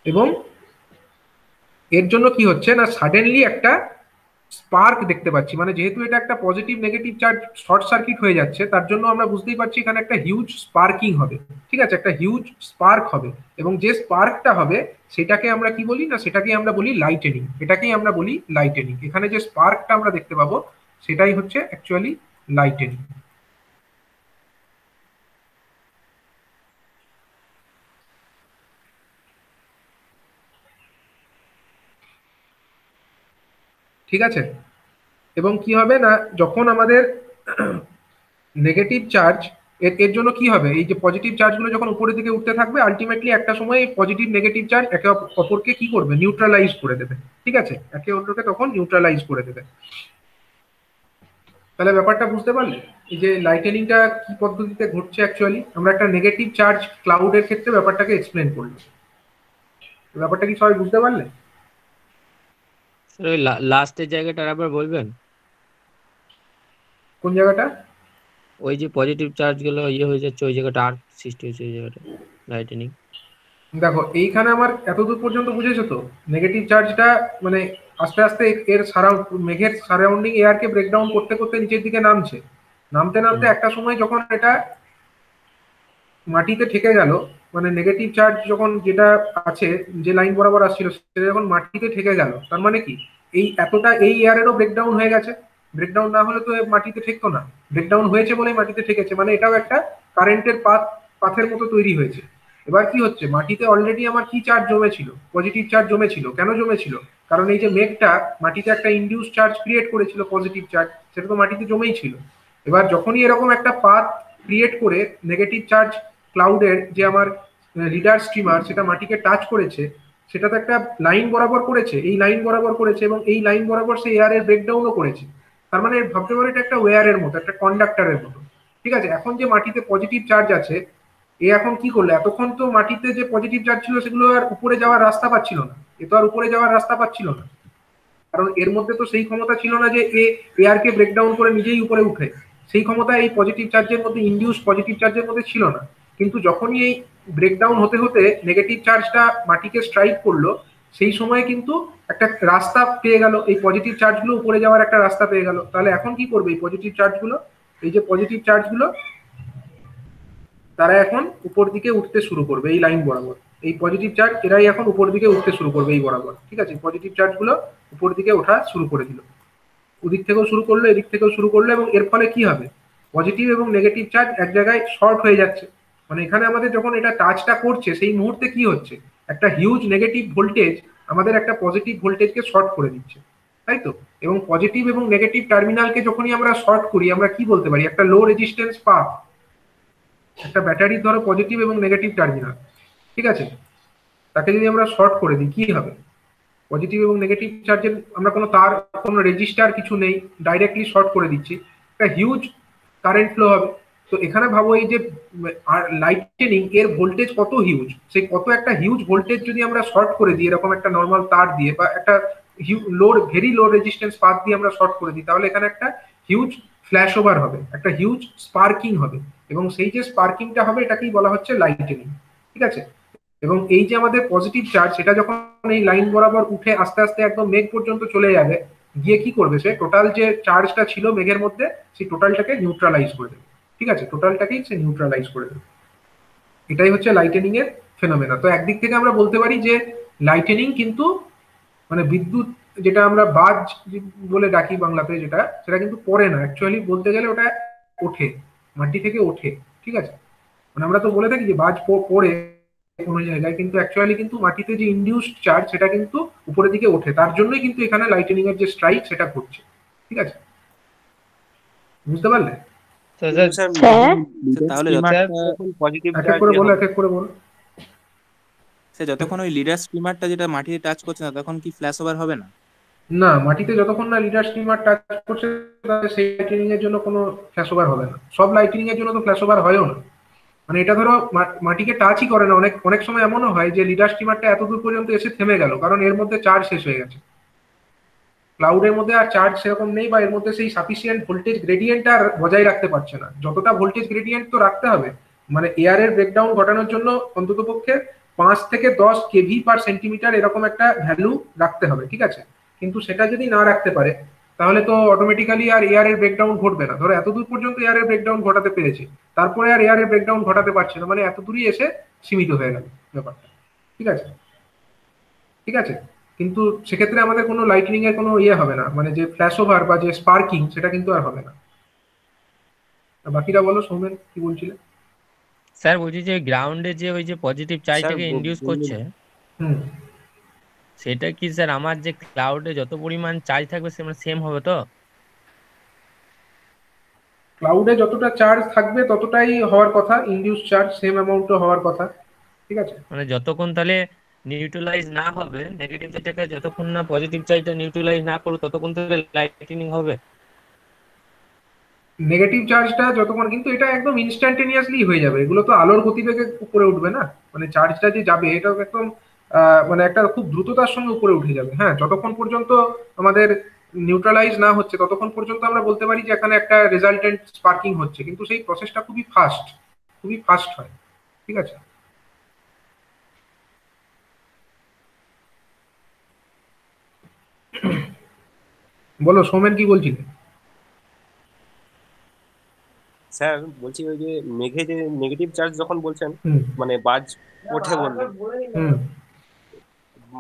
এবং এর জন্য কি হচ্ছে না, সাডেনলি একটা স্পার্ক দেখতে পাচ্ছি, মানে যেহেতু এটা একটা positive negative charge short circuit হয়ে যাচ্ছে, তার জন্য আমরা বুঝতেই পারছি এখানে একটা হিউজ স্পার্কিং হবে, ঠিক আছে, একটা হিউজ স্পার্ক হবে। এবং যে স্পার্কটা হবে সেটাকে আমরা কি বলি না, সেটাকে আমরা বলি লাইটেনিং, এটাকেই আমরা বলি লাইটেনিং। এখানে যে স্পার্কটা আমরা দেখতে পাবো সেটাই হচ্ছে অ্যাকচুয়ালি লাইটেনিং। ঠিক আছে। এবং কি হবে না, যখন আমাদের নেগেটিভ চার্জ, এর জন্য কি হবে, এই যে পজিটিভ চার্জগুলো যখন উপরের দিকে উঠতে থাকবে, আলটিমেটলি একটা সময় পজিটিভ নেগেটিভ চার্জ একে অপরকে কি করবে, নিউট্রালাইজ করে দেবে, ঠিক আছে, একে অপরকে তখন নিউট্রালাইজ করে দেবে। তাহলে ব্যাপারটা বুঝতে পারলে, এই যে লাইটেনিংটা কি পদ্ধতিতে ঘটছে, অ্যাকচুয়ালি আমরা একটা নেগেটিভ চার্জ ক্লাউডের ক্ষেত্রে ব্যাপারটাকে এক্সপ্লেন করলাম। ব্যাপারটা কি সবাই বুঝতে পারলে? স্যার ওই লাস্টের জায়গাটা আবার বলবেন? কোন জায়গাটা? ওই যে পজিটিভ চার্জ গুলো ইয়ে হয়ে যাচ্ছে, ওই জায়গাটা আর্ক সৃষ্টি হয়েছে, ওই জায়গাটা লাইটেনিং। দেখো এইখানে আমার এতদূর পর্যন্ত বুঝেছো তো, নেগেটিভ চার্জটা মানে আস্তে আস্তে এর মেঘের সারাউন্ডিং এয়ারকে ব্রেকডাউন করতে করতে নিচের দিকে নামছে, নামতে নামতে একটা সময় যখন এটা মাটিতে ঠেকে গেল, মানে নেগেটিভ চার্জ যখন যেটা আছে, যে লাইন বরাবর আসছিল সেটা যখন মাটিতে ঠেকে গেল, তার মানে কি, এই এতটা এই এয়ারেরও ব্রেকডাউন হয়ে গেছে। ব্রেকডাউন না হলে তো মাটিতে ঠেকতো না, ব্রেকডাউন হয়েছে বলেই মাটিতে ঠেকেছে, মানে এটাও একটা কারেন্টের পাথের মতো তৈরি হয়েছে। এবার কি হচ্ছে, মাটিতে অলরেডি আমার কি চার্জ জমেছিল, পজিটিভ চার্জ জমেছিল। কেন জমেছিল, কারণ এই যে মেঘটা মাটিতে একটা ইনডিউস চার্জ ক্রিয়েট করেছিল, পজিটিভ চার্জ, সেটা তো মাটিতে জমেই ছিল। এবার যখনই এরকম একটা পাথ ক্রিয়েট করে নেগেটিভ চার্জ ক্লাউডের যে আমার লিডার স্ট্রিমার, সেটা মাটিকে টাচ করেছে, সেটা তো একটা লাইন বরাবর করেছে, এই লাইন বরাবর করেছে এবং এই লাইন বরাবর সে এয়ারের ব্রেকডাউনও করেছে। তার মানে ভাবতে পারো এটা একটা ওয়্যারের মতো, একটা কন্ডাক্টরের মতো, ঠিক আছে। এখন যে মাটিতে পজিটিভ চার্জ আছে, এ এখন কি করলো, এতক্ষণ তো মাটিতে যে পজিটিভ চার্জ ছিল সেগুলো আর উপরে যাওয়ার রাস্তা পাচ্ছিল না, এ তো আর উপরে যাওয়ার রাস্তা পাচ্ছিল না, কারণ এর মধ্যে তো সেই ক্ষমতা ছিল না যে এ এয়ারকে ব্রেকডাউন করে নিজেই উপরে উঠে। সেই ক্ষমতা এই পজিটিভ চার্জের মধ্যে, ইনডিউস পজিটিভ চার্জের মধ্যে ছিল না। কিন্তু যখনই এই ব্রেকডাউন হতে হতে নেগেটিভ চার্জটা মাটিকে স্ট্রাইক করলো, সেই সময় কিন্তু একটা রাস্তা পেয়ে গেল, এই পজিটিভ চার্জগুলো উপরে যাওয়ার একটা রাস্তা পেয়ে গেল। তাহলে এখন কি করবে, এই পজিটিভ চার্জগুলো, এই যে পজিটিভ চার্জগুলো, তারা এখন উপর দিকে উঠতে শুরু করবে এই লাইন বরাবর। এই পজিটিভ চার্জ এরাই এখন উপর দিকে উঠতে শুরু করবে এই বরাবর, ঠিক আছে। পজিটিভ চার্জগুলো উপর দিকে ওঠা শুরু করে দিল, ওদিক থেকেও শুরু করলো, এদিক থেকেও শুরু করলো, এবং এর ফলে কি হবে, পজিটিভ এবং নেগেটিভ চার্জ এক জায়গায় শর্ট হয়ে যাচ্ছে। মানে এখানে আমাদের যখন এটা টাচটা করছে, সেই মুহূর্তে কি হচ্ছে, একটা হিউজ নেগেটিভ ভোল্টেজ আমাদের একটা পজিটিভ ভোল্টেজকে শর্ট করে দিচ্ছে, তাই তো। এবং পজিটিভ এবং নেগেটিভ টার্মিনালকে যখনই আমরা শর্ট করি, আমরা কি বলতে পারি, একটা লো রেজিস্ট্যান্স পাথ, একটা ব্যাটারি ধরো পজিটিভ এবং নেগেটিভ টার্মিনাল, ঠিক আছে, তাকে যদি আমরা শর্ট করে দিই কি হবে, পজিটিভ এবং নেগেটিভ চার্জের আমরা কোনো তার, কোনো রেজিস্টার কিছু নেই, ডাইরেক্টলি শর্ট করে দিচ্ছি, একটা হিউজ কারেন্ট ফ্লো হবে। তো এখানে ভাবো এই যে লাইটেনিং এর ভোল্টেজ কত হিউজ, সেই কত একটা হিউজ ভোল্টেজ যদি আমরা শর্ট করে দিই এরকম একটা নর্মাল তার দিয়ে, বা একটা load, very low resistance path দিয়ে আমরা শর্ট করে দিই, তাহলে এখানে একটা হিউজ ফ্ল্যাশ ওভার হবে, একটা হিউজ স্পার্কিং হবে, এবং সেই যে স্পার্কিংটা হবে এটাকেই বলা হচ্ছে লাইটেনিং। ঠিক আছে, এবং এই যে আমাদের পজিটিভ চার্জ সেটা যখন এই লাইন বরাবর উঠে আস্তে আস্তে একদম মেঘ পর্যন্ত চলে যাবে, গিয়ে কি করবে, সে টোটাল যে চার্জটা ছিল মেঘের মধ্যে সেই টোটালটাকে নিউট্রালাইজ করে দেবে। ঠিক আছে, টোটালটাকেই সে নিউট্রালাইজ করে দেবে। এটাই হচ্ছে লাইটেনিং এর ফেনোমেনা। তো একদিক থেকে আমরা বলতে পারি যে লাইটেনিং কিন্তু মানে বিদ্যুৎ, যেটা আমরা বাজ বলে ডাকি বাংলাতে, যেটা সেটা কিন্তু পড়ে না, অ্যাকচুয়ালি বলতে গেলে ওটা ওঠে, মাটি থেকে ওঠে। ঠিক আছে, মানে আমরা তো বলে থাকি যে বাজ পড়ে কোনো জায়গায়, কিন্তু অ্যাকচুয়ালি কিন্তু মাটিতে যে ইনডিউসড চার্জ সেটা কিন্তু উপরের দিকে ওঠে, তার জন্যই কিন্তু এখানে লাইটেনিং এর যে স্ট্রাইক সেটা ঘটছে। ঠিক আছে, বুঝতে পারলে? তো কিন্তু স্যার, স্যার হ্যাঁ লিডার তাহলে স্ট্রিমারটা যখন পজিটিভ এক এক চার্জ করে বলো, হবে, এক এক করে বলো। সে যতক্ষণ ওই লিডার স্ট্রিমারটা যেটা মাটিতে টাচ করছে না তখন কি ফ্ল্যাশ ওভার হবে না? না, মাটিতে যতক্ষণ না লিডার স্ট্রিমার টাচ করছে সেই লাইটিনিং এর জন্য কোনো ফ্ল্যাশ ওভার হবে না। সব লাইটিনিং এর জন্য তো ফ্ল্যাশ ওভার হয়ও না। মানে এটা ধরো মাটিকে টাচই করে না, অনেক অনেক সময় এমনও হয় যে লিডার স্ট্রিমারটা এত দূর পর্যন্ত এসে থেমে গেল, কারণ এর মধ্যে চার্জ শেষ হয়ে গেছে, ক্লাউডের মধ্যে আর চার্জ সেরকম নেই, বা এর মধ্যে সেই সাফিসিয়েন্ট ভোল্টেজ গ্রেডিয়েন্ট আর বজায় রাখতে পারছে না। যতটা ভোল্টেজ গ্রেডিয়েন্ট তো রাখতে হবে, মানে এয়ারের ব্রেকডাউন ঘটানোর জন্য অন্তত পক্ষে 5 থেকে 10 কেভি/সেন্টিমিটার এরকম একটা ভ্যালু রাখতে হবে। ঠিক আছে, কিন্তু সেটা যদি না রাখতে পারে তাহলে তো অটোমেটিক্যালি আর এয়ারের ব্রেকডাউন ঘটবে না। ধরো এত দূর পর্যন্ত এয়ারের ব্রেকডাউন ঘটাতে পেরেছে, তারপরে আর এয়ারের ব্রেকডাউন ঘটাতে পারছে না, মানে এত দূরই এসে সীমিত হয়ে গেল ব্যাপারটা। ঠিক আছে, ঠিক আছে, কিন্তু সেক্ষেত্রে আমাদের কোনো লাইটনিং এর কোনো ইয়ে হবে না, মানে যে ফ্ল্যাশ ওভার বা যে স্পার্কিং সেটা কিন্তু আর হবে না। আর বাকিটা বলো, সৌমেন কি বলছিলে? স্যার বলছি যে গ্রাউন্ডে যে ওই যে পজিটিভ স্যার চার্জটাকে ইনডিউস করছে, হুম, সেটা কি স্যার আমার যে ক্লাউডে যত পরিমাণ চার্জ থাকবে সেম হবে তো? ক্লাউডে যতটা চার্জ থাকবে ততটাই হওয়ার কথা, ইনডিউস চার্জ সেম অ্যামাউন্টও হওয়ার কথা। ঠিক আছে, মানে যতক্ষণ তাহলে নিউট্রালাইজ না হবে নেগেটিভ চার্জটাকে, যতক্ষণ না পজিটিভ চার্জটা নিউট্রালাইজ না করবে ততক্ষণ তাহলে লাইটিনিং হবে। নেগেটিভ চার্জটা যতক্ষণ, কিন্তু এটা একদম ইনস্ট্যান্টেনিয়াসলি হয়ে যাবে, এগুলো তো আলোর গতিবেগে উপরে উঠবে না, মানে চার্জটা যে যাবে এটা একদম মানে একটা খুব দ্রুততার সঙ্গে উপরে উঠে যাবে। হ্যাঁ, যতক্ষণ পর্যন্ত আমাদের নিউট্রালাইজ না হচ্ছে ততক্ষণ পর্যন্ত আমরা বলতে পারি যে এখানে একটা রেজাল্টেন্ট স্পার্কিং হচ্ছে, কিন্তু সেই প্রসেসটা খুবই ফাস্ট, খুবই ফাস্ট হয়। ঠিক আছে, বলো সৌমেন কি বলছিলে? স্যার বলছি ওই যে মেঘে যে নেগেটিভ চার্জ যখন বলছেন, হুম, মানে বাজ ওঠে বললেন, হুম,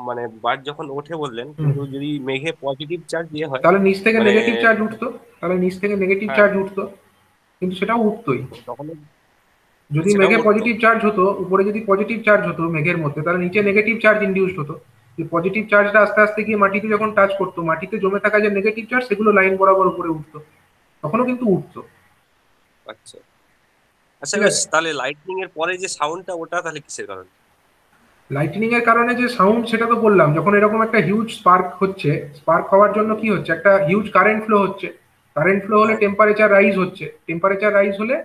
মানে বাজ যখন ওঠে বললেন, হুম, কিন্তু যদি মেঘে পজিটিভ চার্জ দিয়ে হয়, তাহলে নিচ থেকে মানে নেগেটিভ চার্জ উঠতো, তাহলে নিচ থেকে নেগেটিভ হ্যাঁ চার্জ উঠতো, কিন্তু সেটাও উঠতোই। তখন যদি সেটাও মেঘে উঠতো। পজিটিভ চার্জ হতো, উপরে যদি পজিটিভ চার্জ হতো মেঘের মধ্যে, তাহলে নিচে নেগেটিভ চার্জ ইনডিউসড হতো। যে পজিটিভ চার্জটা আস্তে আস্তে গিয়ে মাটিতে যখন টাচ করতো, মাটিতে জমে থাকা যে নেগেটিভ চার্জ সেগুলো লাইন বরাবর উপরে উঠতো, তখনও কিন্তু উঠতো। আচ্ছা আচ্ছা, ঠিক বেশ, আছে, তাহলে লাইটনিং এর পরে যে সাউন্ডটা ওটা তাহলে কিসের কারণে? লাইটনিং এর কারণে যে সাউন্ড সেটা তো বললাম, যখন এরকম একটা হিউজ স্পার্ক হচ্ছে, স্পার্ক হওয়ার জন্য কি হচ্ছে, একটা হিউজ কারেন্ট ফ্লো হচ্ছে, কারেন্ট ফ্লো হলে হ্যাঁ টেম্পারেচার রাইজ হচ্ছে, টেম্পারেচার রাইজ হলে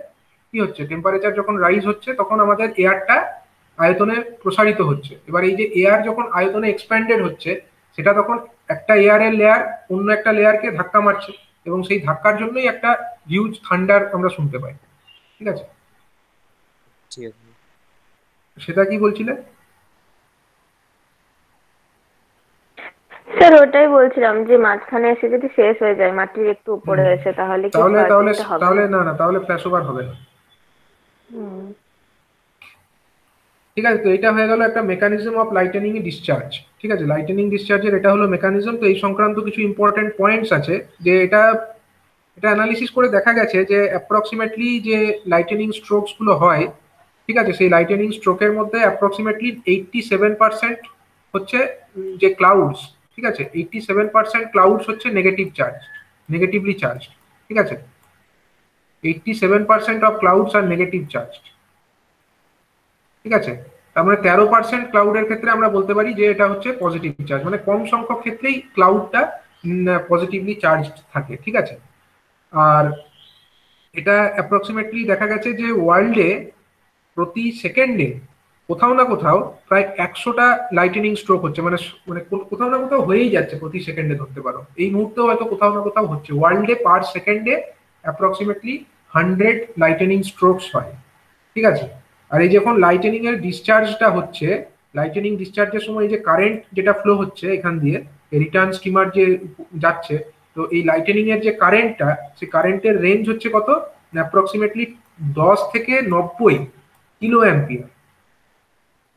কি হচ্ছে, টেম্পারেচার যখন রাইজ হচ্ছে তখন আমাদের এয়ারটা আয়তনে প্রসারিত হচ্ছে। এবার এই যে এয়ার যখন আয়তনে এক্সপ্যান্ডেড হচ্ছে, সেটা তখন একটা এয়ারের লেয়ার অন্য একটা লেয়ারকে ধাক্কা মারছে, এবং সেই ধাক্কার জন্যই একটা হিউজ থান্ডার আমরা শুনতে পাই। ঠিক আছে, ঠিক আছে। সেটা কি বলছিলে? স্যার ওটাই বলছিলাম যে মাঝখানে এসে যদি শেষ হয়ে যায় মাটির একটু উপরে হুম, এসে, তাহলে কি তাহলে তাহলে স্পার্কিংটা হবে তাহলে না? না, না, তাহলে ফ্ল্যাশ ওভার হবে না। হুম। ঠিক আছে, তো এটা হয়ে গেল একটা মেকানিজম অফ লাইটেনিং ডিসচার্জ। ঠিক আছে, লাইটেনিং ডিসচার্জের এটা হলো মেকানিজম। তো এই সংক্রান্ত কিছু ইম্পর্টেন্ট পয়েন্টস আছে, যে এটা এটা অ্যানালিসিস করে দেখা গেছে যে অ্যাপ্রক্সিমেটলি যে লাইটেনিং স্ট্রোকস গুলো হয়, ঠিক আছে, সেই লাইটেনিং স্ট্রোকের মধ্যে অ্যাপ্রক্সিমেটলি 87% হচ্ছে যে ক্লাউডস, ঠিক আছে, 87% ক্লাউডস হচ্ছে নেগেটিভ চার্জ, নেগেটিভলি চার্জ। ঠিক আছে, 87% of clouds are negative charge. ঠিক আছে, তার মানে 13% ক্লাউডের ক্ষেত্রে আমরা বলতে পারি যে এটা হচ্ছে পজিটিভ চার্জ, মানে কম সংখ্যক ক্ষেত্রেই ক্লাউডটা পজিটিভলি চার্জ থাকে, ঠিক আছে। আর এটা অ্যাপ্রক্সিমেটলি দেখা গেছে যে ওয়ার্ল্ডে প্রতি সেকেন্ডে কোথাও না কোথাও প্রায় 100টা লাইটেনিং স্ট্রোক হচ্ছে, মানে মানে কোথাও না কোথাও হয়েই যাচ্ছে প্রতি সেকেন্ডে, ধরতে পারো এই মুহূর্তে হয়তো কোথাও না কোথাও হচ্ছে। ওয়ার্ল্ডে পার সেকেন্ডে অ্যাপ্রক্সিমেটলি 100 লাইটেনিং স্ট্রোকস হয়, ঠিক আছে। আর এই যখন লাইটেনিং এর ডিসচার্জটা হচ্ছে, লাইটেনিং ডিসচার্জের সময় এই যে কারেন্ট যেটা ফ্লো হচ্ছে এখান দিয়ে রিটার্ন স্টিমার যে যাচ্ছে, তো এই লাইটেনিং এর যে কারেন্টটা, সেই কারেন্টের রেঞ্জ হচ্ছে কত, অ্যাপ্রক্সিমেটলি 10 থেকে 90 কিলো অ্যাম্পিয়ার।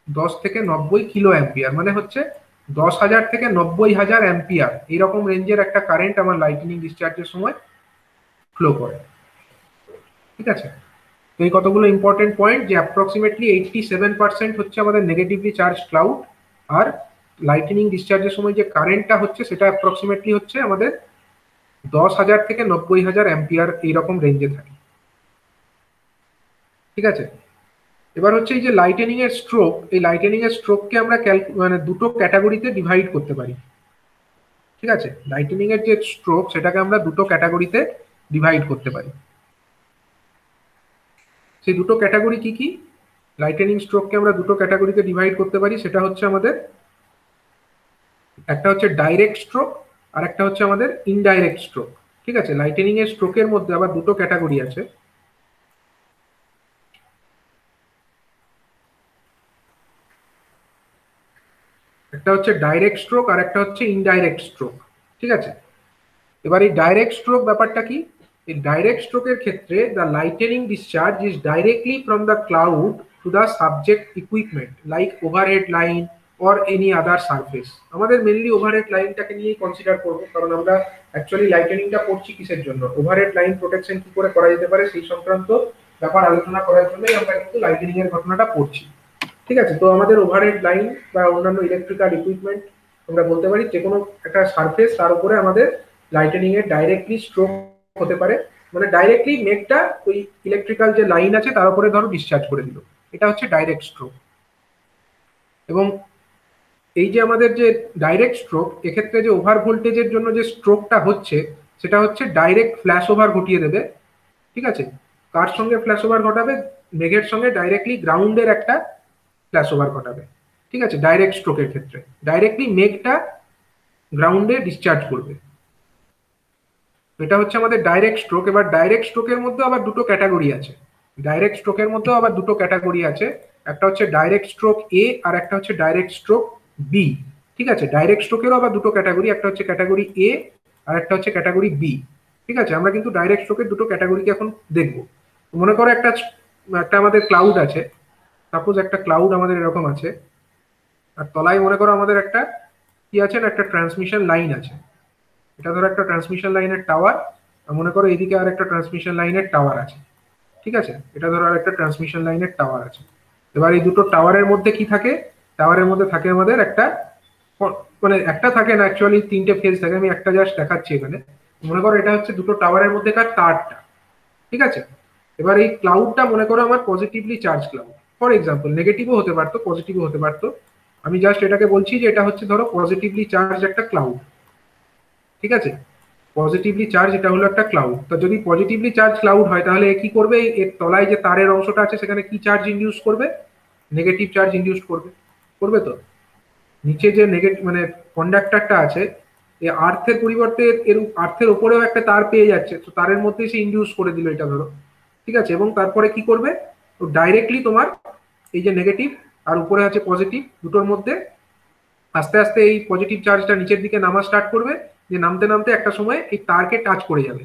10 থেকে 90 কিলো অ্যাম্পিয়ার মানে হচ্ছে 10,000 থেকে 90,000 অ্যাম্পিয়ার, এইরকম রেঞ্জের একটা কারেন্ট আমার লাইটেনিং ডিসচার্জের সময় ফ্লো করে, ঠিক আছে। তো এই কতগুলো ইম্পর্টেন্ট পয়েন্ট, যে অ্যাপ্রক্সিমেটলি 87% হচ্ছে আমাদের নেগেটিভলি চার্জ ক্লাউড, আর লাইটেনিং ডিসচার্জের সময় যে কারেন্টটা হচ্ছে সেটা অ্যাপ্রক্সিমেটলি হচ্ছে আমাদের 10,000 থেকে 90,000 অ্যাম্পিয়ার এইরকম রেঞ্জে থাকে, ঠিক আছে। এবার হচ্ছে এই যে লাইটেনিং এর স্ট্রোক, এই লাইটেনিং এর স্ট্রোককে আমরা মানে দুটো ক্যাটাগরিতে ডিভাইড করতে পারি, ঠিক আছে। লাইটেনিং এর যে স্ট্রোক সেটাকে আমরা দুটো ক্যাটাগরিতে ডিভাইড করতে পারি। সেই দুটো ক্যাটাগরি কি কি? লাইটেনিং স্ট্রোককে আমরা দুটো ক্যাটাগরিতে ডিভাইড করতে পারি, সেটা হচ্ছে আমাদের একটা হচ্ছে ডাইরেক্ট স্ট্রোক আর একটা হচ্ছে আমাদের ইনডাইরেক্ট স্ট্রোক, ঠিক আছে। লাইটেনিং এর স্ট্রোকের মধ্যে আবার দুটো ক্যাটাগরি আছে, একটা হচ্ছে ডাইরেক্ট স্ট্রোক আর একটা হচ্ছে ইনডাইরেক্ট স্ট্রোক, ঠিক আছে। এবার এই ডাইরেক্ট স্ট্রোক ব্যাপারটা কি? এই ডাইরেক্ট স্ট্রোকের ক্ষেত্রে the lightning discharge is directly from the cloud to the subject equipment like overhead line or any other surface. আমাদের মেনলি ওভারহেড লাইনটাকে নিয়েই কনসিডার করবো, কারণ আমরা অ্যাকচুয়ালি লাইটেনিংটা করছি কিসের জন্য, ওভারহেড লাইন প্রোটেকশন কি করে করা যেতে পারে সেই সংক্রান্ত ব্যাপার আলোচনা করার জন্যই আমরা কিন্তু লাইটেনিং এর ঘটনাটা পড়ছি, ঠিক আছে। তো আমাদের ওভারহেড লাইন বা অন্যান্য ইলেকট্রিক্যাল ইকুইপমেন্ট আমরা বলতে পারি যে কোনো একটা সারফেস, তার উপরে আমাদের লাইটেনিং এর ডাইরেক্টলি স্ট্রোক হতে পারে, মানে ডাইরেক্টলি নেটটা ওই ইলেকট্রিক্যাল যে লাইন আছে তার উপরে ধরো ডিসচার্জ করে দিল, এটা হচ্ছে ডাইরেক্ট স্ট্রোক। এবং এই যে আমাদের যে ডাইরেক্ট স্ট্রোক, এক্ষেত্রে যে ওভার ভোল্টেজের জন্য যে স্ট্রোকটা হচ্ছে সেটা হচ্ছে ডাইরেক্ট ফ্ল্যাশ ওভার ঘটিয়ে দেবে, ঠিক আছে। কার সঙ্গে ফ্ল্যাশ ওভার ঘটাবে? মেঘের সঙ্গে ডাইরেক্টলি গ্রাউন্ডের একটা ফ্ল্যাশ ওভার ঘটাবে, ঠিক আছে। ডাইরেক্ট স্ট্রোকের ক্ষেত্রে ডাইরেক্টলি মেঘটা গ্রাউন্ডে ডিসচার্জ করবে, এটা হচ্ছে আমাদের ডাইরেক্ট স্ট্রোক। এবার ডাইরেক্ট স্ট্রোকের মধ্যে আবার দুটো ক্যাটাগরি আছে, ডাইরেক্ট স্ট্রোকের মধ্যেও আবার দুটো ক্যাটাগরি আছে, একটা হচ্ছে ডাইরেক্ট স্ট্রোক এ আর একটা হচ্ছে ডাইরেক্ট স্ট্রোক বি, ঠিক আছে। ডাইরেক্ট স্ট্রোকেরও আবার দুটো ক্যাটাগরি, একটা হচ্ছে ক্যাটাগরি এ আর একটা হচ্ছে ক্যাটাগরি বি, ঠিক আছে। আমরা কিন্তু ডাইরেক্ট স্ট্রোকের দুটো ক্যাটাগরিকে এখন দেখবো। মনে করো একটা আমাদের ক্লাউড আছে, সাপোজ একটা ক্লাউড আমাদের এরকম আছে, আর তলায় মনে করো আমাদের একটা কি আছে না, একটা ট্রান্সমিশন লাইন আছে। এটা ধরো একটা ট্রান্সমিশন লাইনের টাওয়ার, আর মনে করো এদিকে আর একটা ট্রান্সমিশন লাইনের টাওয়ার আছে, ঠিক আছে। এটা ধরো আর একটা ট্রান্সমিশন লাইনের টাওয়ার আছে। এবার এই দুটো টাওয়ারের মধ্যে কি থাকে? টাওয়ারের মধ্যে থাকে আমাদের একটা, মানে একটা থাকে না, অ্যাকচুয়ালি তিনটে ফেজ থাকে, আমি একটা জাস্ট দেখাচ্ছি এখানে। মনে করো এটা হচ্ছে দুটো টাওয়ারের মধ্যেকার তারটা, ঠিক আছে। এবার এই ক্লাউডটা মনে করো আমার positively charge cloud, for example নেগেটিভও হতে পারতো, পজিটিভও হতে পারতো। আমি জাস্ট এটাকে বলছি যে এটা হচ্ছে ধরো পজিটিভলি চার্জ একটা ক্লাউড, ঠিক আছে। পজিটিভলি চার্জ এটা হলো একটা ক্লাউড। তো যদি পজিটিভলি চার্জ ক্লাউড হয় তাহলে এ কি করবে? এর তলায় যে তারের অংশটা আছে সেখানে কি চার্জ ইনডিউস করবে? নেগেটিভ চার্জ ইনডিউস করবে, করবে তো। নিচে যে নেগেটিভ মানে কন্ডাক্টরটা আছে, এই আর্থের পরিবর্তে এর আর্থের ওপরেও একটা তার পেয়ে যাচ্ছে, তো তারের মধ্যে সে ইনডিউস করে দিল এটা ধরো, ঠিক আছে। এবং তারপরে কি করবে? তো ডাইরেক্টলি তোমার এই যে নেগেটিভ আর উপরে আছে পজিটিভ, দুটোর মধ্যে আস্তে আস্তে এই পজিটিভ চার্জটা নিচের দিকে নামা স্টার্ট করবে, যে নামতে নামতে একটা সময় এই তারকে টাচ করে যাবে,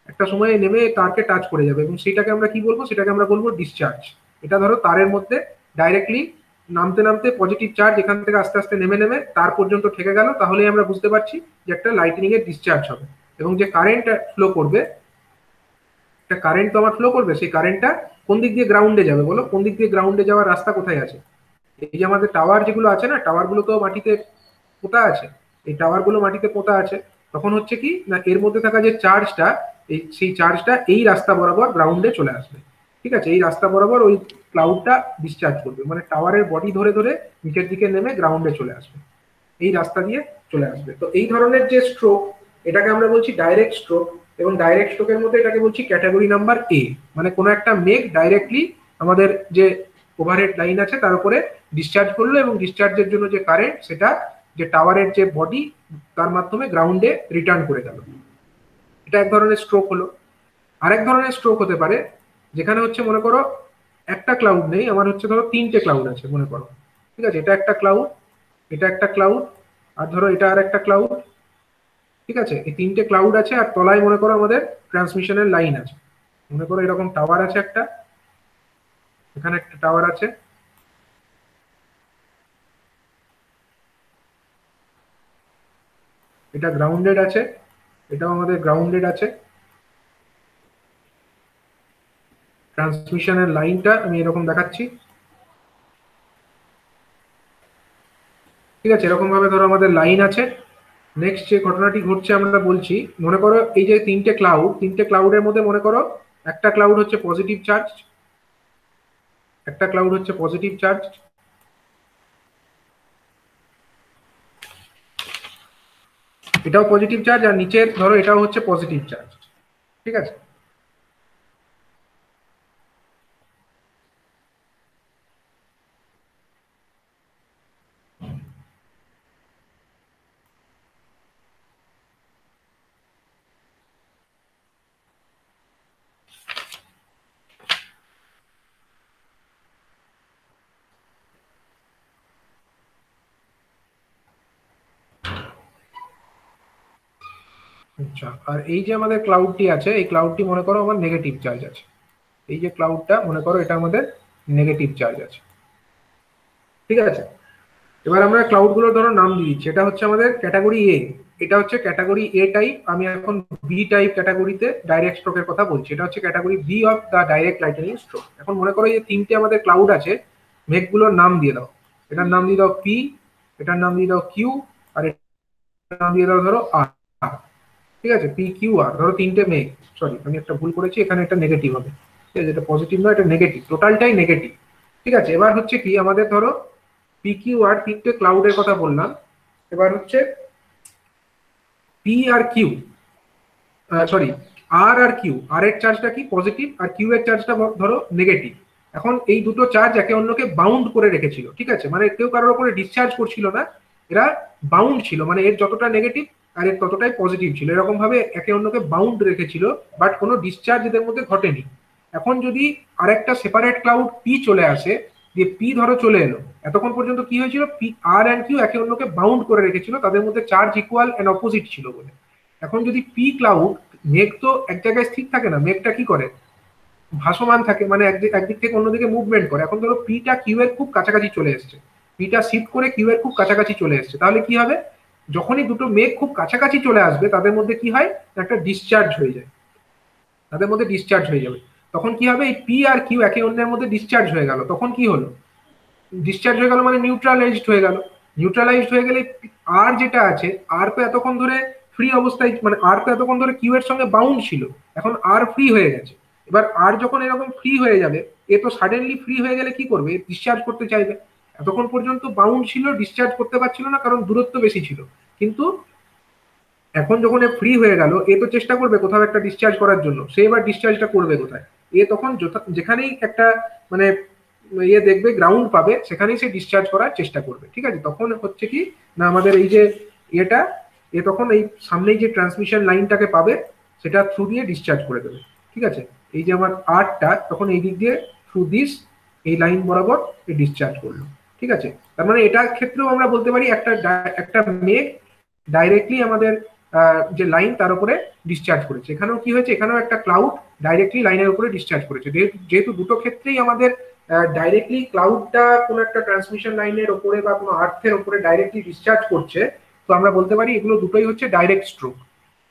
একটা সময় নেমে তারকে টাচ করে যাবে, এবং সেটাকে আমরা কি বলবো? সেটাকে আমরা বলবো ডিসচার্জ। এটা ধরো তারের মধ্যে ডাইরেক্টলি নামতে নামতে পজিটিভ চার্জ এখান থেকে আস্তে আস্তে নেমে নেমে তার পর্যন্ত ঠেকে গেল, তাহলেই আমরা বুঝতে পারছি যে একটা লাইটনিং এর ডিসচার্জ হবে। এবং যে কারেন্ট ফ্লো করবে, একটা কারেন্ট তো আমার ফ্লো করবে, সেই কারেন্টটা কোন দিক দিয়ে গ্রাউন্ডে যাবে বলো? কোন দিক দিয়ে গ্রাউন্ডে যাওয়ার রাস্তা কোথায় আছে? এই যে আমাদের টাওয়ার যেগুলো আছে না, টাওয়ারগুলো তো মাটিতে পোতা আছে, এই টাওয়ারগুলো মাটিতে পোতা আছে, তখন হচ্ছে কি না এর মধ্যে থাকা যে চার্জটা, সেই চার্জটা এই রাস্তা বরাবর গ্রাউন্ডে চলে আসবে, ঠিক আছে। এই রাস্তা বরাবর ওই ক্লাউডটা ডিসচার্জ করবে, মানে টাওয়ারের বডি ধরে ধরে নিচের দিকে নেমে গ্রাউন্ডে চলে আসবে, এই রাস্তা দিয়ে চলে আসবে। তো এই ধরনের যে স্ট্রোক, এটাকে আমরা বলছি ডাইরেক্ট স্ট্রোক, এবং ডাইরেক্ট স্ট্রোকের মধ্যে এটাকে বলছি ক্যাটাগরি নাম্বার এ, মানে কোনো একটা মেঘ ডাইরেক্টলি আমাদের যে ওভারহেড লাইন আছে তার উপরে ডিসচার্জ করলো, এবং ডিসচার্জের জন্য যে কারেন্ট সেটা যে টাওয়ারের যে বডি তার মাধ্যমে গ্রাউন্ডে রিটার্ন করে গেল। এটা এক ধরনের স্ট্রোক হলো। আরেক ধরনের স্ট্রোক হতে পারে যেখানে হচ্ছে মনে করো একটা ক্লাউড নেই, আমার হচ্ছে ধরো তিনটে ক্লাউড আছে মনে করো, ঠিক আছে, এটা একটা ক্লাউড, এটা একটা ক্লাউড, আর ধরো এটা আর একটা ক্লাউড, ঠিক আছে, এই তিনটে ক্লাউড আছে, আর তলায় মনে করো আমাদের ট্রান্সমিশনের লাইন আছে। মনে করো এরকম টাওয়ার আছে একটা, এখানে একটা টাওয়ার আছে, এটা গ্রাউন্ডেড আছে, এটাও আমাদের গ্রাউন্ডেড আছে। ট্রান্সমিশনের লাইনটা আমি এরকম দেখাচ্ছি, ঠিক আছে, এরকম ভাবে ধরো আমাদের লাইন আছে। নেক্সট যে ঘটনাটি ঘটছে আমরা বলছি, মনে করো এই যে তিনটে ক্লাউডের মধ্যে মনে করো একটা ক্লাউড হচ্ছে পজিটিভ চার্জ, একটা ক্লাউড হচ্ছে পজিটিভ চার্জ, এটাও পজিটিভ চার্জ, আর নিচের ধরো এটাও হচ্ছে পজিটিভ চার্জ, ঠিক আছে। আচ্ছা, আর এই যে আমাদের ক্লাউডটি আছে, এই ক্লাউডটি মনে করো আমার নেগেটিভ চার্জ আছে, এই যে ক্লাউডটা মনে করো এটা আমাদের নেগেটিভ চার্জ আছে, ঠিক আছে। এবার আমরা ক্লাউড গুলোর ধরো নাম দিয়ে দিচ্ছি, এটা হচ্ছে আমাদের ক্যাটাগরি এ, এটা হচ্ছে ক্যাটাগরি এ টাইপ, আমি এখন বি টাইপ ক্যাটাগরিতে ডাইরেক্ট স্ট্রোকের কথা বলছি, এটা হচ্ছে category B of the direct lightning stroke. এখন মনে করো এই তিনটে আমাদের ক্লাউড আছে, মেঘগুলোর নাম দিয়ে দাও, এটার নাম দিয়ে দাও পি, এটার নাম দিয়ে দাও কিউ, আর এটার নাম দিয়ে দাও ধরো আর, ঠিক আছে, পি কিউ আর, ধরো তিনটে মেঘ, সরি আমি একটা ভুল করেছি, এখানে একটা নেগেটিভ হবে, ঠিক আছে, এটা পজিটিভ নয়, এটা নেগেটিভ, টোটালটাই নেগেটিভ, ঠিক আছে। এবার হচ্ছে কি আমাদের ধরো পি কিউ আর তিনটে ক্লাউডের কথা বললাম, এবার হচ্ছে পি আর কিউ, সরি আর আর কিউ, আর এর চার্জটা কি পজিটিভ, আর কিউ এর চার্জটা ধরো নেগেটিভ। এখন এই দুটো চার্জ একে অন্যকে বাউন্ড করে রেখেছিল, ঠিক আছে, মানে কেউ কারোর উপরে ডিসচার্জ করছিল না, এরা বাউন্ড ছিল, মানে এর যতটা নেগেটিভ আর এর ততটাই পজিটিভ ছিল, এরকম ভাবে একে অন্যকে বাউন্ড রেখেছিল, বাট কোনো ডিসচার্জ এদের মধ্যে ঘটেনি। এখন যদি আরেকটা সেপারেট ক্লাউড পি চলে আসে, যে পি ধরো চলে এলো, এতক্ষণ পর্যন্ত কি হয়েছিল, পি আর এন্ড কিউ একে অন্যকে বাউন্ড করে রেখেছিল, তাদের মধ্যে চার্জ ইকুয়াল এন্ড অপোজিট ছিল বলে। এখন যদি পি ক্লাউড, মেঘ তো এক জায়গায় স্থির থাকে না, মেঘটা কি করে ভাসমান থাকে, মানে একদিক থেকে অন্যদিকে মুভমেন্ট করে। এখন ধরো পিটা কিউ এর খুব কাছাকাছি চলে এসছে, পিটা শিফট করে কিউ এর খুব কাছাকাছি চলে এসছে, তাহলে কি হবে, যখনই দুটো মেঘ খুব কাছাকাছি চলে আসবে তাদের মধ্যে কি হয়, একটা ডিসচার্জ হয়ে যায়, তাদের মধ্যে ডিসচার্জ হয়ে যাবে। তখন কি হবে, এই পি আর কিউ একে অন্যের মধ্যে ডিসচার্জ হয়ে গেল, তখন কি হলো, ডিসচার্জ হয়ে গেল মানে নিউট্রালাইজড হয়ে গেল, নিউট্রালাইজড হয়ে গেলে আর যেটা আছে, আর তো এতক্ষণ ধরে ফ্রি অবস্থায়, মানে আর তো এতক্ষণ ধরে কিউ এর সঙ্গে বাউন্ড ছিল, এখন আর ফ্রি হয়ে গেছে। এবার আর যখন এরকম ফ্রি হয়ে যাবে, এ তো সাডেনলি ফ্রি হয়ে গেলে কি করবে, ডিসচার্জ করতে চাইবে, এতক্ষণ পর্যন্ত বাউন্ড ছিল, ডিসচার্জ করতে পারছিল না কারণ দূরত্ব বেশি ছিল, কিন্তু এখন যখন এ ফ্রি হয়ে গেল, এ তো চেষ্টা করবে কোথাও একটা ডিসচার্জ করার জন্য, সে এবার ডিসচার্জটা করবে কোথায়, এ তখন যেখানেই একটা মানে ইয়ে দেখবে গ্রাউন্ড পাবে, সেখানেই সে ডিসচার্জ করার চেষ্টা করবে, ঠিক আছে। তখন হচ্ছে কি না আমাদের এই যে এটা, এ তখন এই সামনেই যে ট্রান্সমিশন লাইনটাকে পাবে সেটা থ্রু দিয়ে ডিসচার্জ করে দেবে, ঠিক আছে। এই যে আমার আরটা তখন এই দিক দিয়ে থ্রু দিস এই লাইন বরাবর ডিসচার্জ করলো, ঠিক আছে। তার মানে এটার ক্ষেত্রেও আমরা বলতে পারি একটা মেঘ ডাইরেক্টলি আমাদের যে লাইন তার উপরে ডিসচার্জ করেছে। এখানেও কি হয়েছে, এখানেও একটা ক্লাউড ডাইরেক্টলি লাইনের উপরে ডিসচার্জ করেছে, যেহেতু দুটো ক্ষেত্রেই আমাদের ডাইরেক্টলি ক্লাউডটা কোনো একটা ট্রান্সমিশন লাইনের উপরে বা কোনো আর্থের উপরে ডাইরেক্টলি ডিসচার্জ করছে, তো আমরা বলতে পারি এগুলো দুটোই হচ্ছে ডাইরেক্ট স্ট্রোক,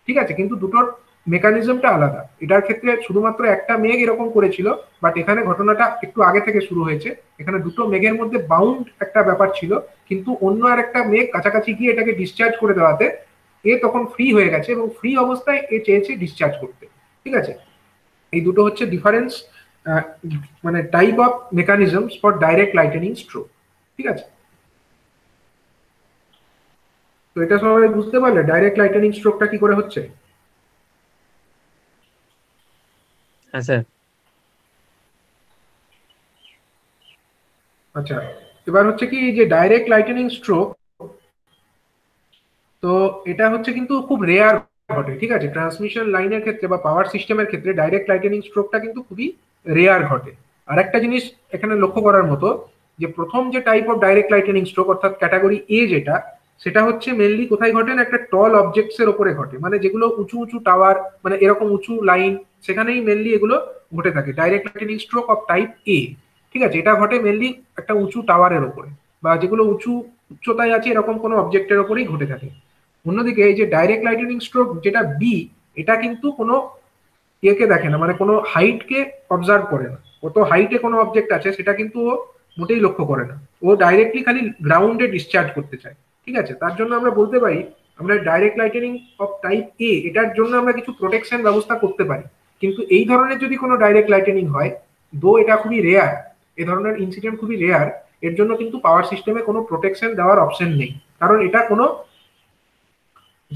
ঠিক আছে। কিন্তু দুটোর মেকানিজমটা আলাদা, এটার ক্ষেত্রে শুধুমাত্র একটা মেঘ এরকম করেছিল, বাট এখানে ঘটনাটা একটু আগে থেকে শুরু হয়েছে, এখানে দুটো মেঘের মধ্যে বাউন্ড একটা ব্যাপার ছিল, কিন্তু অন্য আর একটা মেঘ কাছাকাছি গিয়ে এটাকে ডিসচার্জ করে দেওয়াতে এ তখন ফ্রি হয়ে গেছে, এবং ফ্রি অবস্থায় এ চেয়েছে ডিসচার্জ করতে, ঠিক আছে। এই দুটো হচ্ছে ডিফারেন্স মানে type of mechanisms for direct lightning stroke. ঠিক আছে, তো এটা সবাই বুঝতে পারলে ডাইরেক্ট লাইটেনিং স্ট্রোকটা কি করে হচ্ছে? হ্যাঁ স্যার। আচ্ছা, এবার হচ্ছে কি যে ডাইরেক্ট লাইটেনিং স্ট্রোক, তো এটা হচ্ছে কিন্তু খুব রেয়ার ঘটে। ঠিক আছে, ট্রান্সমিশন লাইনের ক্ষেত্রে বা পাওয়ার সিস্টেমের ক্ষেত্রে ডাইরেক্ট লাইটেনিং স্ট্রোকটা কিন্তু খুবই রেয়ার ঘটে। আর একটা জিনিস এখানে লক্ষ্য করার মতো, যে প্রথম যে type of direct lightning stroke অর্থাৎ ক্যাটাগরি এ যেটা, সেটা হচ্ছে মেনলি কোথায় ঘটে না, একটা টল অবজেক্টস এর উপরে ঘটে, মানে যেগুলো উঁচু উঁচু টাওয়ার, মানে এরকম উঁচু লাইন, সেখানেই মেনলি এগুলো ঘটে থাকে direct lightning stroke of type A. ঠিক আছে, এটা ঘটে মেনলি একটা উঁচু টাওয়ারের উপরে, বা যেগুলো উচ্চতায় আছে এরকম কোনো অবজেক্টের উপরেই ঘটে থাকে। অন্যদিকে এই যে ডাইরেক্ট লাইটেনিং স্ট্রোক যেটা বি, এটা কিন্তু কোনো ইয়েকে দেখে না, মানে কোনো হাইটকে অবজার্ভ করে না। কত হাইটে কোনো অবজেক্ট আছে সেটা কিন্তু ও মোটেই লক্ষ্য করে না, ও ডাইরেক্টলি খালি গ্রাউন্ডে ডিসচার্জ করতে চায়। ঠিক আছে, তার জন্য আমরা বলতে পারি আমরা ডাইরেক্ট লাইটেনিং অফ টাইপ এ, এটার জন্য আমরা কিছু প্রোটেকশন ব্যবস্থা করতে পারি। কিন্তু এই ধরনের যদি কোনো ডাইরেক্ট লাইটেনিং হয়, দো এটা খুবই রেয়ার, এ ধরনের ইনসিডেন্ট খুবই রেয়ার, এর জন্য কিন্তু পাওয়ার সিস্টেমে কোনো প্রোটেকশন দেওয়ার অপশন নেই। কারণ এটা কোনো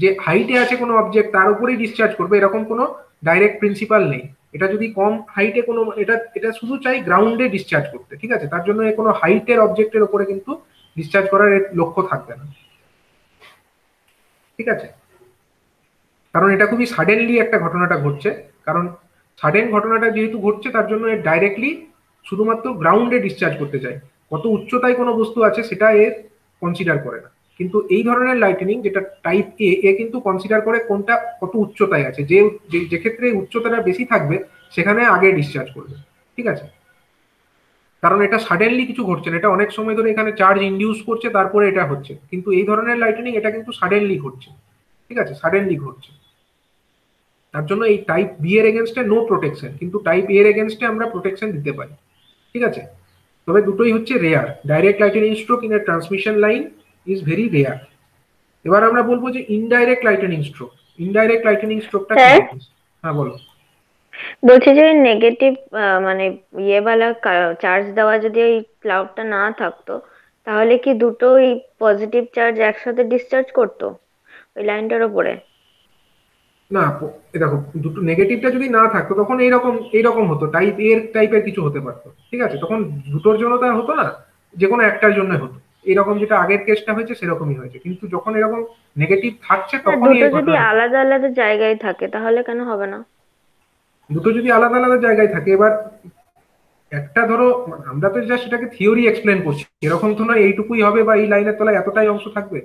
যে হাইটে আছে কোনো অবজেক্ট তার উপরেই ডিসচার্জ করবে এরকম কোনো ডাইরেক্ট প্রিন্সিপাল নেই। এটা যদি কম হাইটে কোনো, এটা এটা শুধু চাই গ্রাউন্ডে ডিসচার্জ করতে। ঠিক আছে, তার জন্য কোনো হাইটের অবজেক্টের উপরে কিন্তু ডিসচার্জ করার এর লক্ষ্য থাকবে না। ঠিক আছে, কারণ এটা খুবই সাডেনলি একটা ঘটনাটা ঘটছে, কারণ সাডেন ঘটনাটা যেহেতু ঘটছে তার জন্য এর ডাইরেক্টলি শুধুমাত্র গ্রাউন্ডে ডিসচার্জ করতে চাই, কত উচ্চতায় কোনো বস্তু আছে সেটা এর কনসিডার করে না। কিন্তু এই ধরনের লাইটেনিং যেটা টাইপ এ, এ কিন্তু কনসিডার করে কোনটা কত উচ্চতায় আছে, যে যে ক্ষেত্রে উচ্চতাটা বেশি থাকবে সেখানে আগে ডিসচার্জ করবে। ঠিক আছে, কারণ এটা সাডেনলি কিছু ঘটছে না, এটা অনেক সময় ধরে এখানে চার্জ ইনডিউস করছে তারপরে এটা হচ্ছে, কিন্তু এই ধরনের লাইটেনিং এটা কিন্তু সাডেনলি ঘটছে। ঠিক আছে, সাডেনলি ঘটছে, তার জন্য এই টাইপ বি এর এগেনস্টে নো প্রোটেকশন, কিন্তু টাইপ এ এর এগেনস্টে আমরা প্রোটেকশন দিতে পারি। ঠিক আছে, তবে দুটোই হচ্ছে rare. Direct lightning stroke in a transmission line is very rare. এবার আমরা বলবো যে indirect lightning stroke. Indirect lightning স্ট্রোকটা কি? স্যার, হ্যাঁ বলো। বলছি যে নেগেটিভ মানে ইয়েওয়ালা চার্জ দেওয়া যদি ওই ক্লাউডটা না থাকতো, তাহলে কি দুটোই পজিটিভ চার্জ একসাথে ডিসচার্জ করতো ওই লাইনটার উপরে? না, দেখো, দুটো নেগেটিভটা যদি না থাকতো তখন এইরকম এইরকম হতো, টাইপ এর টাইপের কিছু হতে পারতো। ঠিক আছে, তখন দুটোর জন্য তা হতো না, যে কোনো একটার জন্য হতো, এরকম যেটা আগের কেসটা হয়েছে সেরকমই হয়েছে। কিন্তু যখন এরকম নেগেটিভ থাকছে না, তখনই দুটো এই যদি ঘটনা। আলাদা আলাদা জায়গায় থাকে তাহলে কেন হবে না? দুটো যদি আলাদা আলাদা জায়গায় থাকে, এবার একটা ধরো, আমরা তো জাস্ট সেটাকে থিওরি এক্সপ্লেন করছি, এরকম তো নয় এইটুকুই হবে বা এই লাইনের তলায় এতটাই অংশ থাকবে।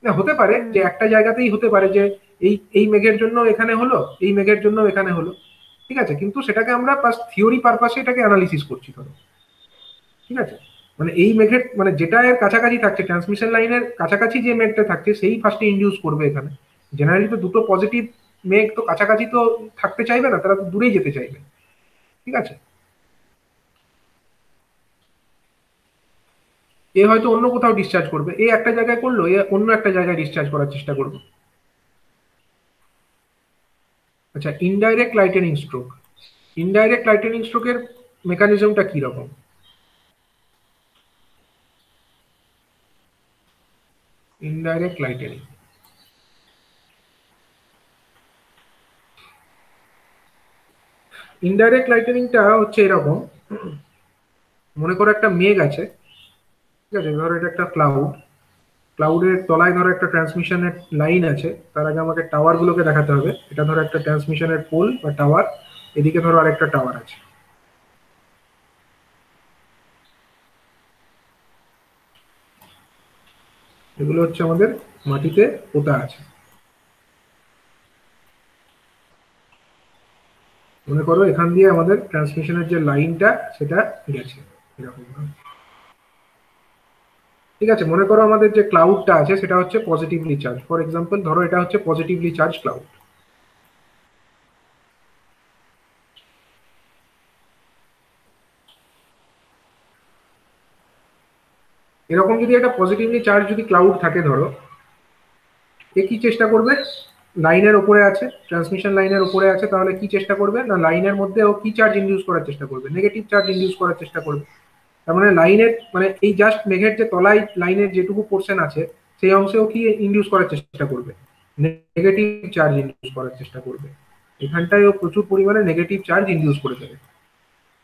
না, হতে পারে যে একটা জায়গাতেই হতে পারে যে এই এই মেঘের জন্য এখানে হলো, এই মেঘের জন্য এখানে হলো। ঠিক আছে, কিন্তু সেটাকে আমরা ফার্স্ট থিওরি পারপাসে এটাকে অ্যানালিসিস করছি ধরো। ঠিক আছে, মানে এই মেঘের মানে যেটা এর কাছাকাছি থাকছে, ট্রান্সমিশন লাইনের কাছাকাছি যে মেঘটা থাকছে সেই ফার্স্টে ইনডিউস করবে এখানে। জেনারেলি তো দুটো পজিটিভ মেঘ তো কাছাকাছি তো থাকতে চাইবে না, তারা তো দূরেই যেতে চাইবে। ঠিক আছে, এ হয়তো অন্য কোথাও ডিসচার্জ করবে, এ একটা জায়গায় করলো, এ অন্য একটা জায়গায় ডিসচার্জ করার চেষ্টা করবে। আচ্ছা, indirect lightning stroke. Indirect lightning স্ট্রোকের মেকানিজমটা কি রকম? ইনডাইরেক্ট লাইটেনিং, ইনডাইরেক্ট লাইটেনিংটা হচ্ছে এরকম। মনে করো একটা মেঘ আছে, ঠিক আছে, ধরো এটা একটা ক্লাউড, ক্লাউডের তলায় ধরো একটা ট্রান্সমিশনের লাইন আছে। তার আগে আমাকে টাওয়ার গুলোকে দেখাতে হবে। এটা ধরো একটা ট্রান্সমিশনের পোল বা টাওয়ার, এদিকে ধরো আরেকটা টাওয়ার আছে। এগুলো হচ্ছে আমাদের মাটিতে পোতা আছে। মনে করো এখান দিয়ে আমাদের ট্রান্সমিশনের যে লাইনটা সেটা গেছে এরকম ভাবে। ঠিক আছে, মনে করো আমাদের যে ক্লাউডটা আছে সেটা হচ্ছে পজিটিভলি চার্জ। ফর এক্সাম্পল ধরো এটা হচ্ছে পজিটিভলি চার্জ ক্লাউড। এরকম যদি একটা পজিটিভলি চার্জ যদি ক্লাউড থাকে ধরো, এ কি চেষ্টা করবে লাইনের উপরে আছে, ট্রান্সমিশন লাইনের উপরে আছে, তাহলে কি চেষ্টা করবে না লাইনের মধ্যে ও কি চার্জ ইনডিউস করার চেষ্টা করবে, নেগেটিভ চার্জ ইনডিউস করার চেষ্টা করবে। তার মানে লাইনের মানে এই জাস্ট মেঘের যে তলায় লাইনের যেটুকু পোর্শন আছে সেই অংশেও কি ইনডিউস করার চেষ্টা করবে, নেগেটিভ চার্জ ইনডিউস করার চেষ্টা করবে। এখানটায় ও প্রচুর পরিমাণে নেগেটিভ চার্জ ইনডিউস করে দেবে।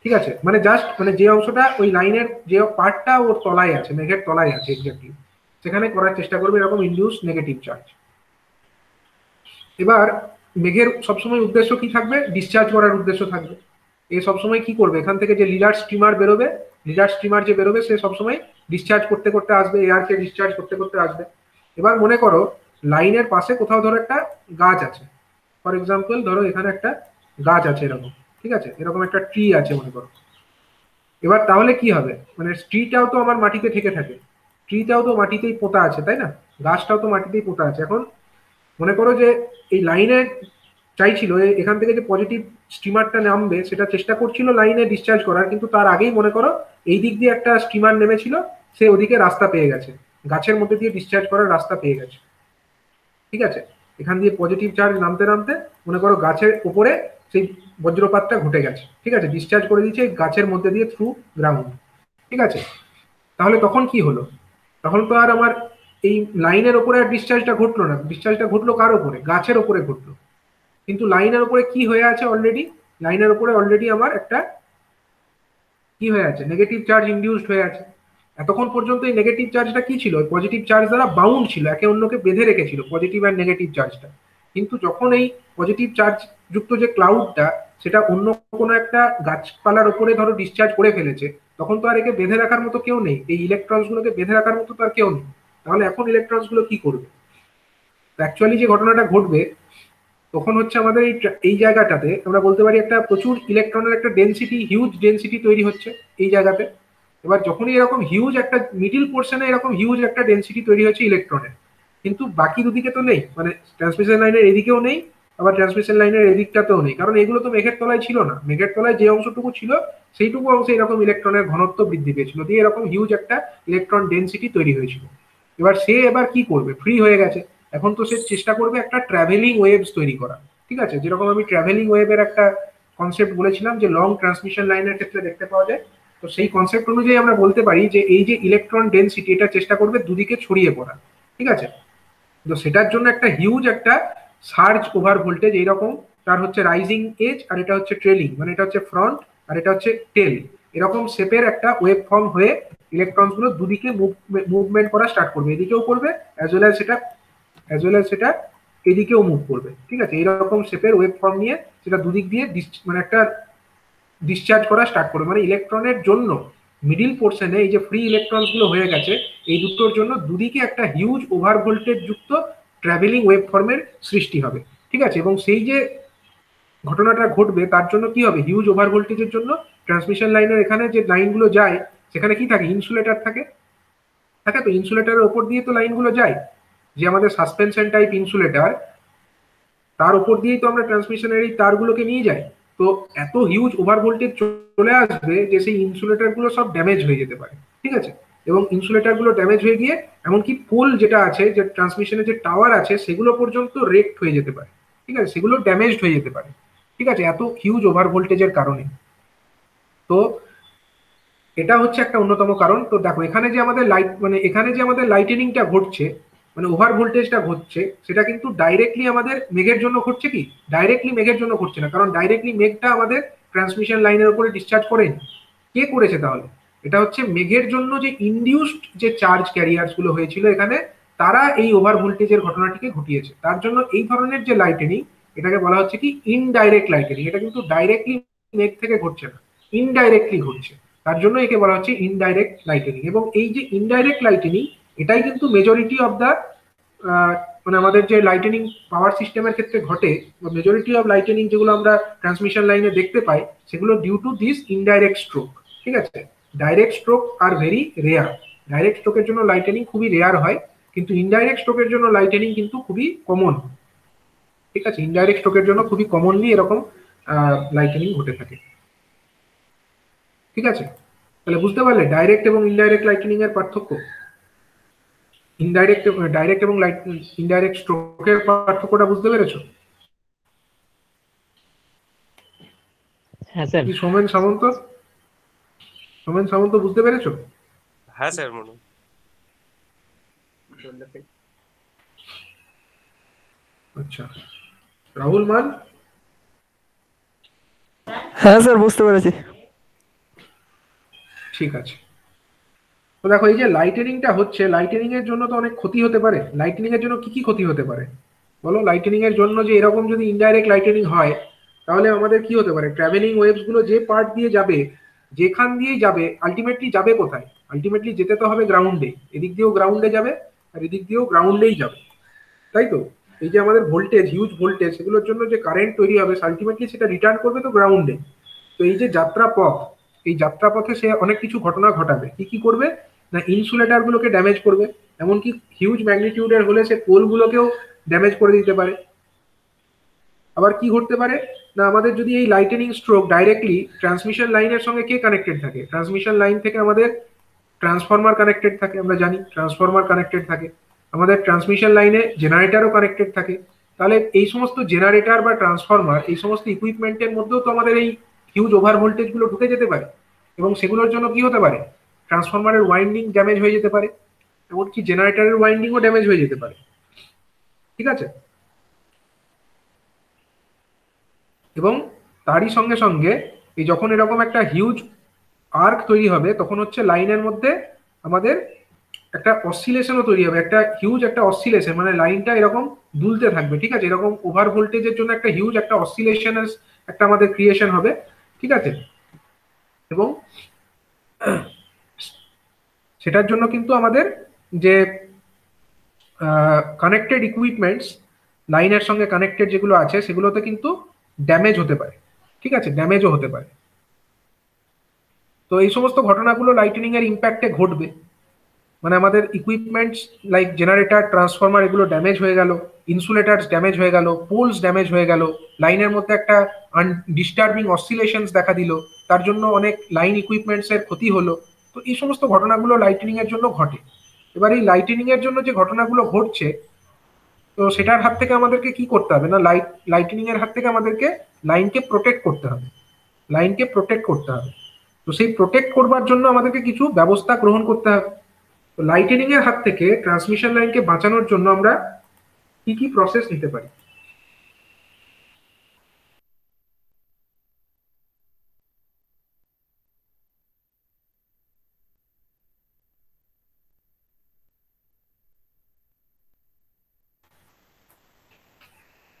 ঠিক আছে, মানে জাস্ট মানে যে অংশটা ওই লাইনের যে পার্টটা ওর তলায় আছে, মেঘের তলায় আছে এক্স্যাক্টলি, সেখানে করার চেষ্টা করবে এরকম ইনডিউস নেগেটিভ চার্জ। এবার মেঘের সবসময় উদ্দেশ্য কি থাকবে, ডিসচার্জ করার উদ্দেশ্য থাকবে। এ সবসময় কি করবে, এখান থেকে যে লিডার স্টিমার বেরোবে, লিডার স্টিমার যে বেরোবে সে সবসময় ডিসচার্জ করতে করতে আসবে, এয়ারকে ডিসচার্জ করতে করতে আসবে। এবার মনে করো লাইনের পাশে কোথাও ধরো একটা গাছ আছে, ফর এক্সাম্পল ধরো এখানে একটা গাছ আছে এরকম, ঠিক আছে, এরকম একটা ট্রি আছে মনে করো। এবার তাহলে কি হবে, মানে ট্রিটাও তো আমার মাটিতে থেকে থাকে, ট্রিটাও তো মাটিতেই পোতা আছে তাই না, গাছটাও তো মাটিতেই পোতা আছে। এখন মনে করো যে এই লাইনে চাইছিল এখান থেকে যে পজিটিভ স্টিমারটা নামবে সেটা চেষ্টা করছিল লাইনে ডিসচার্জ করার, কিন্তু তার আগেই মনে করো এই দিক দিয়ে একটা স্টিমার নেমেছিল, সে ওদিকে রাস্তা পেয়ে গেছে, গাছের মধ্যে দিয়ে ডিসচার্জ করার রাস্তা পেয়ে গেছে। ঠিক আছে, এখান দিয়ে পজিটিভ চার্জ নামতে নামতে মনে করো গাছের উপরে সেই বজ্রপাতটা ঘটে গেছে, ঠিক আছে, ডিসচার্জ করে দিয়েছে গাছের মধ্যে দিয়ে থ্রু গ্রাউন্ড। ঠিক আছে, তাহলে তখন কি হলো, তখন তো আর আমার এই লাইনের ওপরে আর ডিসচার্জটা ঘটলো না, ডিসচার্জটা ঘটলো কার ওপরে, গাছের ওপরে ঘটলো। কিন্তু লাইনের উপরে কি হয়ে আছে অলরেডি, লাইনের উপরে অলরেডি আমার একটা কি হয়ে আছে, নেগেটিভ চার্জ ইনডিউসড হয়ে আছে। এতক্ষণ পর্যন্ত এই নেগেটিভ চার্জটা কি ছিল, পজিটিভ চার্জ দ্বারা বাউন্ড ছিল, একে অন্যকে বেঁধে রেখেছিল পজিটিভ আর নেগেটিভ চার্জটা। কিন্তু যখন এই পজিটিভ চার্জ যুক্ত যে ক্লাউডটা সেটা অন্য কোনো একটা গাছপালার উপরে ধরো ডিসচার্জ করে ফেলেছে, তখন তো আর একে বেঁধে রাখার মতো কেউ নেই, এই ইলেকট্রনস গুলোকে বেঁধে রাখার মতো তো আর কেউ নেই। তাহলে এখন ইলেকট্রনস গুলো কি করবে, অ্যাকচুয়ালি যে ঘটনাটা ঘটবে তখন হচ্ছে আমাদের এই জায়গাটাতে আমরা বলতে পারি একটা প্রচুর ইলেকট্রনের একটা ডেনসিটি, হিউজ ডেনসিটি তৈরি হচ্ছে এই জায়গাতে। এবার যখনই এরকম হিউজ একটা মিডিল পোর্শনে এরকম হিউজ একটা ডেনসিটি তৈরি হচ্ছে ইলেকট্রনের, কিন্তু বাকি দুদিকে তো নেই, মানে ট্রান্সমিশন লাইনের এদিকেও নেই, আবার ট্রান্সমিশন লাইনের এদিকটাতেও নেই, কারণ এগুলো তো মেঘের তলায় ছিল না, মেঘের তলায় যে অংশটুকু ছিল সেইটুকু অংশে এরকম ইলেকট্রনের ঘনত্ব বৃদ্ধি পেয়েছিল, দিয়ে এরকম হিউজ একটা ইলেকট্রন ডেনসিটি তৈরি হয়েছিল। এবার সে এবার কি করবে, ফ্রি হয়ে গেছে, এখন তো সে চেষ্টা করবে একটা ট্রাভেলিং ওয়েভস তৈরি করা। ঠিক আছে, যেরকম আমি ট্রাভেলিং ওয়েভের একটা কনসেপ্ট বলেছিলাম যে লং ট্রান্সমিশন লাইনের ক্ষেত্রে দেখতে পাওয়া যায়, তো সেই কনসেপ্ট অনুযায়ী আমরা বলতে পারি যে এই যে ইলেকট্রন ডেনসিটি এটা চেষ্টা করবে দুদিকে ছড়িয়ে পড়া। ঠিক আছে, তো সেটার জন্য একটা হিউজ একটা সার্জ ওভার ভোল্টেজ এইরকম, তার হচ্ছে রাইজিং এজ আর এটা হচ্ছে ট্রেলিং, মানে এটা হচ্ছে ফ্রন্ট আর এটা হচ্ছে টেল, এরকম শেপের একটা ওয়েভ ফর্ম হয়ে ইলেকট্রনস গুলো দুদিকে মুভমেন্ট করা স্টার্ট করবে, এদিকেও করবে অ্যাজ ওয়েল অ্যাজ সেটা এদিকেও মুভ করবে। ঠিক আছে, এইরকম শেপের ওয়েভ ফর্ম নিয়ে সেটা দুদিক দিয়ে মানে একটা ডিসচার্জ করা স্টার্ট করবে, মানে ইলেকট্রনের জন্য মিডিল পোর্শনে এই যে ফ্রি ইলেকট্রনস গুলো হয়ে গেছে এই দুটোর জন্য দুদিকে একটা হিউজ ওভার ভোল্টেজ যুক্ত ট্রাভেলিং ওয়েভ ফর্মের সৃষ্টি হবে। ঠিক আছে, এবং সেই যে ঘটনাটা ঘটবে তার জন্য কি হবে, হিউজ ওভার ভোল্টেজের জন্য ট্রান্সমিশন লাইনের এখানে যে লাইনগুলো যায় সেখানে কি থাকে, ইনসুলেটর থাকে, থাকে তো ইনসুলেটরের ওপর দিয়ে তো লাইনগুলো যায়, যে আমাদের সাসপেনশন টাইপ ইনসুলেটর তার উপর দিয়েই তো আমরা ট্রান্সমিশনের এই তারগুলোকে নিয়ে যাই। তো এত হিউজ ওভার ভোল্টেজ চলে আসবে যে সেই ইনসুলেটর গুলো সব ড্যামেজ হয়ে যেতে পারে। ঠিক আছে, এবং ইনসুলেটর গুলো ড্যামেজ হয়ে গিয়ে এমনকি পোল যেটা আছে, যে ট্রান্সমিশনের যে টাওয়ার আছে সেগুলো পর্যন্ত রেক্ট হয়ে যেতে পারে। ঠিক আছে, সেগুলো ড্যামেজড হয়ে যেতে পারে। ঠিক আছে, এত হিউজ ওভার ভোল্টেজের কারণে। তো এটা হচ্ছে একটা অন্যতম কারণ। তো দেখো এখানে যে আমাদের লাইটেনিংটা ঘটছে, মানে ওভার ভোল্টেজটা ঘটছে, সেটা কিন্তু ডাইরেক্টলি আমাদের মেঘের জন্য ঘটছে কি, ডাইরেক্টলি মেঘের জন্য ঘটছে না, কারণ ডাইরেক্টলি মেঘটা আমাদের ট্রান্সমিশন লাইনের উপরে ডিসচার্জ করেনি। কে করেছে তাহলে, এটা হচ্ছে মেঘের জন্য যে ইনডিউসড যে চার্জ ক্যারিয়ার্স গুলো হয়েছিল এখানে, তারা এই ওভার ভোল্টেজের ঘটনাটিকে ঘটিয়েছে। তার জন্য এই ধরনের যে লাইটেনিং এটাকে বলা হচ্ছে কি ইনডাইরেক্ট লাইটেনিং, এটা কিন্তু ডাইরেক্টলি মেঘ থেকে ঘটছে না, ইনডাইরেক্টলি ঘটছে, তার জন্য একে বলা হচ্ছে ইনডাইরেক্ট লাইটেনিং। এবং এই যে ইনডাইরেক্ট লাইটেনিং এটাই কিন্তু মেজরিটি অফ দ্য মানে আমাদের যে লাইটেনিং পাওয়ার সিস্টেমের ক্ষেত্রে ঘটে, বা মেজরিটি অফ লাইটেনিং যেগুলো আমরা ট্রান্সমিশন লাইনে দেখতে পাই সেগুলো due to this indirect stroke. ঠিক আছে, direct stroke are very rare, direct স্ট্রোকের জন্য লাইটেনিং খুবই রেয়ার হয়, কিন্তু ইনডাইরেক্ট স্ট্রোকের জন্য লাইটেনিং কিন্তু খুবই কমন। ঠিক আছে, ইনডাইরেক্ট স্ট্রোকের জন্য খুবই কমনলি এরকম লাইটেনিং ঘটে থাকে। ঠিক আছে, তাহলে বুঝতে পারলে ডাইরেক্ট এবং ইনডাইরেক্ট লাইটেনিং এর পার্থক্য। ইনডাইরেক্ট, ডাইরেক্ট এবং ইনডাইরেক্ট স্ট্রোকের পার্থক্যটা বুঝতে পেরেছো? হ্যাঁ স্যার। কি সোমেন সামন্ত বুঝতে পেরেছো? হ্যাঁ স্যার মনে হয়। আচ্ছা, রাহুল মান? হ্যাঁ স্যার, বুঝতে পেরেছি। ঠিক আছে। তো দেখো, এই যে লাইটেনিংটা হচ্ছে, লাইটেনিং এর জন্য তো অনেক ক্ষতি হতে পারে। লাইটেনিং এর জন্য কি কি ক্ষতি হতে পারে বলো? লাইটেনিং এর জন্য যে এরকম যদি ইনডাইরেক্ট লাইটেনিং হয়, তাহলে আমাদের কি হতে পারে? ট্রাভেলিং ওয়েভস গুলো যে পার্ট দিয়ে যাবে, যেখান দিয়েই যাবে, আলটিমেটলি যাবে কোথায়? আলটিমেটলি যেতে তো হবে গ্রাউন্ডে। এদিক দিয়েও গ্রাউন্ডে যাবে, আর এদিক দিয়েও গ্রাউন্ডেই যাবে, তাই তো? এই যে আমাদের ভোল্টেজ, হিউজ ভোল্টেজ, সেগুলোর জন্য যে কারেন্ট তৈরি হবে, আলটিমেটলি সেটা রিটার্ন করবে তো গ্রাউন্ডে। তো এই যে যাত্রাপথ, এই যাত্রাপথে সে অনেক কিছু ঘটনা ঘটাবে। কি কি করবে? না, ইনসুলেটর গুলোকে ড্যামেজ করবে, এমনকি হিউজ ম্যাগনিটিউডের হলে সে পোলগুলোকেও ড্যামেজ করে দিতে পারে। আবার কি ঘটতে পারে? না, আমাদের যদি এই লাইটেনিং স্ট্রোক ডাইরেক্টলি ট্রান্সমিশন লাইনের সঙ্গে কে কানেক্টেড থাকে? ট্রান্সমিশন লাইন থেকে আমাদের ট্রান্সফরমার কানেক্টেড থাকে, আমরা জানি ট্রান্সফরমার কানেক্টেড থাকে। আমাদের ট্রান্সমিশন লাইনে জেনারেটরও কানেক্টেড থাকে। তাহলে এই সমস্ত জেনারেটর বা ট্রান্সফরমার, এই সমস্ত ইকুইপমেন্টের মধ্যেও তো আমাদের এই হিউজ ওভার ভোল্টেজ গুলো ঢুকে যেতে পারে, এবং সেগুলোর জন্য কি হতে পারে? ট্রান্সফরমারের ওয়াইন্ডিং ড্যামেজ হয়ে যেতে পারে, এমনকি জেনারেটরের ওয়াইন্ডিংও ড্যামেজ হয়ে যেতে পারে। ঠিক আছে? এবং তারই সঙ্গে সঙ্গে এই যখন এরকম একটা হিউজ আর্ক তৈরি হবে, তখন হচ্ছে লাইনের মধ্যে আমাদের একটা অসিলেশনও তৈরি হবে, একটা হিউজ একটা অসিলেশন, মানে লাইনটা এরকম দুলতে থাকবে। ঠিক আছে? এরকম ওভার ভোল্টেজের জন্য একটা হিউজ একটা অসিলেশনের একটা আমাদের ক্রিয়েশন হবে। ঠিক আছে? এবং সেটার জন্য কিন্তু আমাদের যে কানেক্টেড ইকুইপমেন্টস, লাইনের সঙ্গে কানেক্টেড যেগুলো আছে, সেগুলোতে কিন্তু ড্যামেজ হতে পারে। ঠিক আছে? ড্যামেজও হতে পারে। তো এই সমস্ত ঘটনাগুলো লাইটেনিং এর ইম্প্যাক্টে ঘটবে। মানে আমাদের ইকুইপমেন্টস লাইক জেনারেটর, ট্রান্সফরমার, এগুলো ড্যামেজ হয়ে গেল, ইনসুলেটার্স ড্যামেজ হয়ে গেল, পোলস ড্যামেজ হয়ে গেল, লাইনের মধ্যে একটা ডিস্টার্বিং অসিলেশনস দেখা দিল, তার জন্য অনেক লাইন ইকুইপমেন্টস এর ক্ষতি হলো। তো এই সমস্ত ঘটনাগুলো লাইটেনিং এর জন্য ঘটে। এবার এই লাইটেনিং এর জন্য যে ঘটনাগুলো ঘটছে, তো সেটার হাত থেকে আমাদেরকে কি করতে হবে? না, লাইটেনিং এর হাত থেকে আমাদেরকে লাইনকে প্রোটেক্ট করতে হবে। লাইনকে প্রোটেক্ট করতে হবে। তো সেই প্রোটেক্ট করবার জন্য আমাদেরকে কিছু ব্যবস্থা গ্রহণ করতে হবে। তো লাইটেনিং এর হাত থেকে ট্রান্সমিশন লাইনকে বাঁচানোর জন্য আমরা কি কি প্রসেস নিতে পারি?